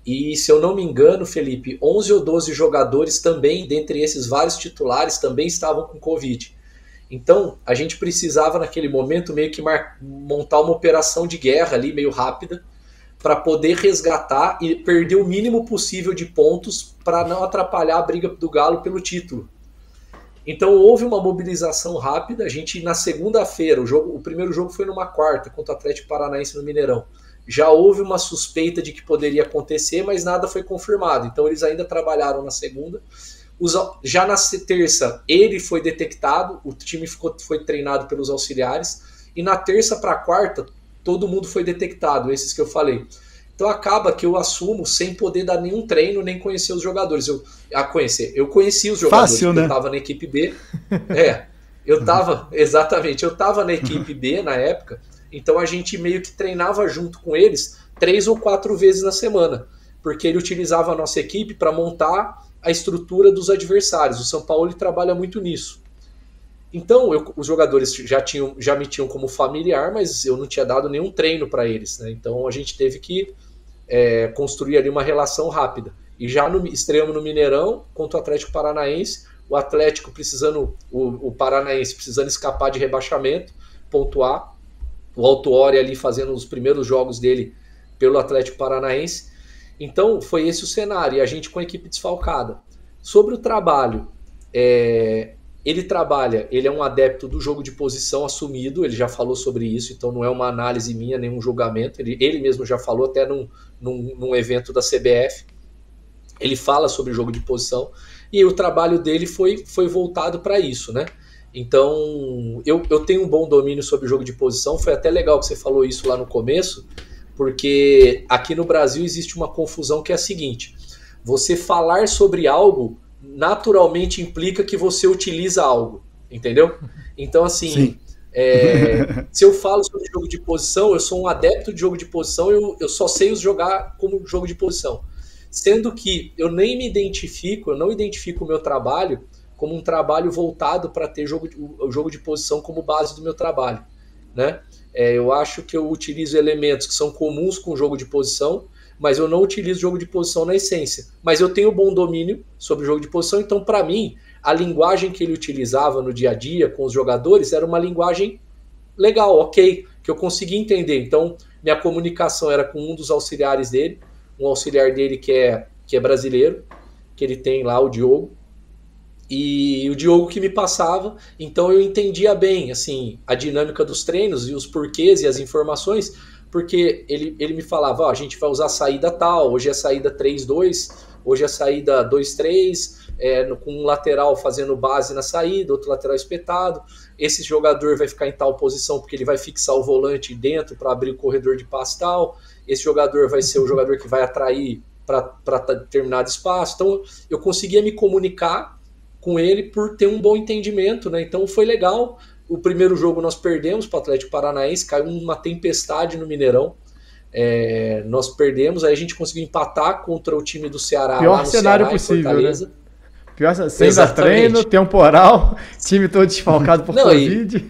E, se eu não me engano, Felipe, 11 ou 12 jogadores também, dentre esses vários titulares, também estavam com Covid. Então, a gente precisava, naquele momento, meio que montar uma operação de guerra ali, meio rápida, para poder resgatar e perder o mínimo possível de pontos para não atrapalhar a briga do Galo pelo título. Então, houve uma mobilização rápida. A gente, na segunda-feira, o primeiro jogo foi numa quarta, contra o Atlético Paranaense no Mineirão. Já houve uma suspeita de que poderia acontecer, mas nada foi confirmado. Então eles ainda trabalharam na segunda. Já na terça ele foi detectado, o time foi treinado pelos auxiliares. E na terça para a quarta todo mundo foi detectado, esses que eu falei. Então acaba que eu assumo sem poder dar nenhum treino, nem conhecer os jogadores. Eu conheci os jogadores, fácil, né? Eu estava na equipe B. Exatamente, eu estava na equipe B na época, então a gente meio que treinava junto com eles 3 ou 4 vezes na semana, porque ele utilizava a nossa equipe para montar a estrutura dos adversários. O São Paulo trabalha muito nisso. Então, os jogadores já me tinham como familiar, mas eu não tinha dado nenhum treino para eles, né? Então a gente teve que construir ali uma relação rápida. E já estreamos no Mineirão contra o Atlético Paranaense, o Atlético precisando, o Paranaense precisando escapar de rebaixamento, pontuar, o Autuori ali fazendo os primeiros jogos dele pelo Atlético Paranaense. Então foi esse o cenário, e a gente com a equipe desfalcada. Sobre o trabalho, ele é um adepto do jogo de posição assumido, ele já falou sobre isso, então não é uma análise minha, nenhum julgamento, ele mesmo já falou até num evento da CBF, ele fala sobre o jogo de posição, e o trabalho dele foi voltado para isso, né? Então, eu tenho um bom domínio sobre o jogo de posição, foi até legal que você falou isso lá no começo, porque aqui no Brasil existe uma confusão que é a seguinte: você falar sobre algo naturalmente implica que você utiliza algo, entendeu? Então, assim, se eu falo sobre jogo de posição, eu sou um adepto de jogo de posição, eu só sei jogar como jogo de posição. Sendo que eu não identifico o meu trabalho como um trabalho voltado para ter o jogo de posição como base do meu trabalho, né? Eu acho que eu utilizo elementos que são comuns com o jogo de posição, mas eu não utilizo jogo de posição na essência. Mas eu tenho bom domínio sobre o jogo de posição, então para mim, a linguagem que ele utilizava no dia a dia com os jogadores era uma linguagem legal, ok, que eu conseguia entender. Então, minha comunicação era com um dos auxiliares dele, um auxiliar dele que é brasileiro, que ele tem lá, o Diogo, e o Diogo que me passava, então eu entendia bem assim, a dinâmica dos treinos e os porquês e as informações, porque ele me falava, a gente vai usar a saída tal, hoje é a saída 3-2, hoje é a saída 2-3, com um lateral fazendo base na saída, outro lateral espetado, esse jogador vai ficar em tal posição porque ele vai fixar o volante dentro para abrir o corredor de passe tal, esse jogador vai ser o jogador que vai atrair para determinado espaço. Então eu conseguia me comunicar com ele por ter um bom entendimento, né? Então foi legal. O primeiro jogo nós perdemos para o Atlético Paranaense, caiu uma tempestade no Mineirão, nós perdemos, aí a gente conseguiu empatar contra o time do Ceará. Pior lá no cenário Ceará, possível, né? Pior, sem dar treino, temporal, time todo desfalcado por Covid.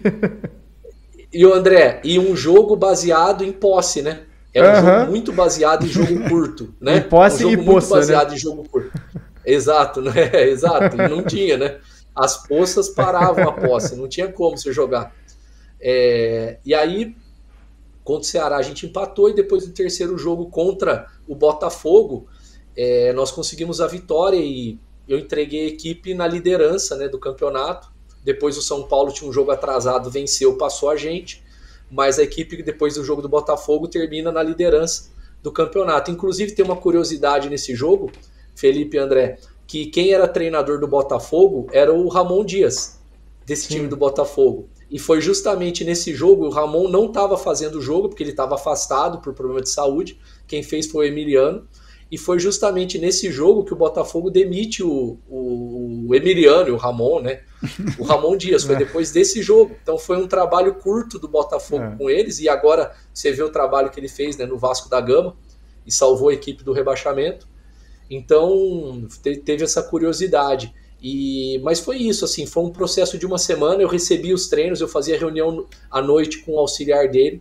E o André, um jogo baseado em posse, né? Um jogo muito baseado em jogo curto, né? Em posse um jogo e muito poça, baseado né? em jogo curto. Exato, né? Exato, e não tinha, né? As poças paravam a posse, não tinha como você jogar. E aí, contra o Ceará, a gente empatou, e depois do terceiro jogo contra o Botafogo, nós conseguimos a vitória e eu entreguei a equipe na liderança, né, do campeonato. Depois o São Paulo tinha um jogo atrasado, venceu, passou a gente, mas a equipe, depois do jogo do Botafogo, termina na liderança do campeonato. Inclusive, tem uma curiosidade nesse jogo, Felipe e André, que quem era treinador do Botafogo era o Ramon Dias, desse time do Botafogo. E foi justamente nesse jogo, o Ramon não estava fazendo o jogo, porque ele estava afastado por problema de saúde, quem fez foi o Emiliano, e foi justamente nesse jogo que o Botafogo demite o Emiliano e o Ramon, né? O Ramon Dias, foi depois desse jogo. Então foi um trabalho curto do Botafogo com eles, e agora você vê o trabalho que ele fez, né, no Vasco da Gama, e salvou a equipe do rebaixamento. Então teve essa curiosidade. Mas foi isso, assim, foi um processo de uma semana. Eu recebi os treinos, eu fazia reunião à noite com o auxiliar dele,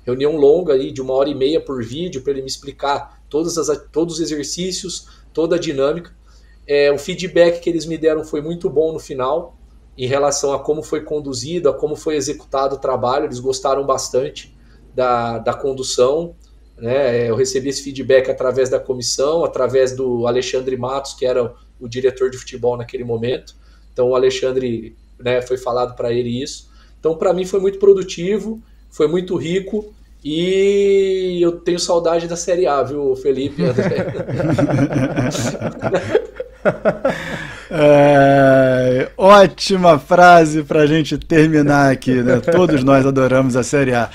reunião longa aí, de 1h30 por vídeo, para ele me explicar todos os exercícios, toda a dinâmica. O feedback que eles me deram foi muito bom no final, em relação a como foi conduzido, a como foi executado o trabalho. Eles gostaram bastante da condução, né? Eu recebi esse feedback através da comissão, através do Alexandre Matos, que era o diretor de futebol naquele momento. Então o Alexandre, né, foi falado para ele isso. Então para mim foi muito produtivo, foi muito rico, e eu tenho saudade da Série A, viu, Felipe? Ótima frase para a gente terminar aqui, né? Todos nós adoramos a Série A.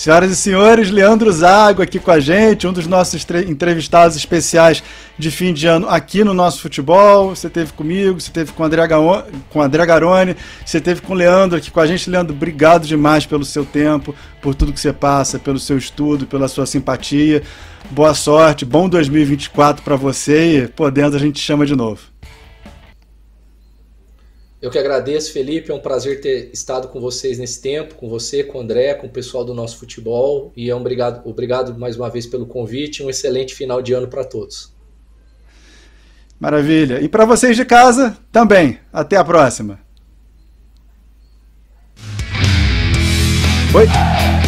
Senhoras e senhores, Leandro Zago aqui com a gente, um dos nossos entrevistados especiais de fim de ano aqui no Nosso Futebol. Você esteve comigo, você esteve com o André Garoni, você esteve com o Leandro aqui com a gente. Leandro, obrigado demais pelo seu tempo, por tudo que você passa, pelo seu estudo, pela sua simpatia. Boa sorte, bom 2024 para você e, podendo, a gente chama de novo. Eu que agradeço, Felipe, é um prazer ter estado com vocês nesse tempo, com você, com o André, com o pessoal do Nosso Futebol, e obrigado mais uma vez pelo convite, um excelente final de ano para todos. Maravilha. E para vocês de casa, também. Até a próxima. Oi?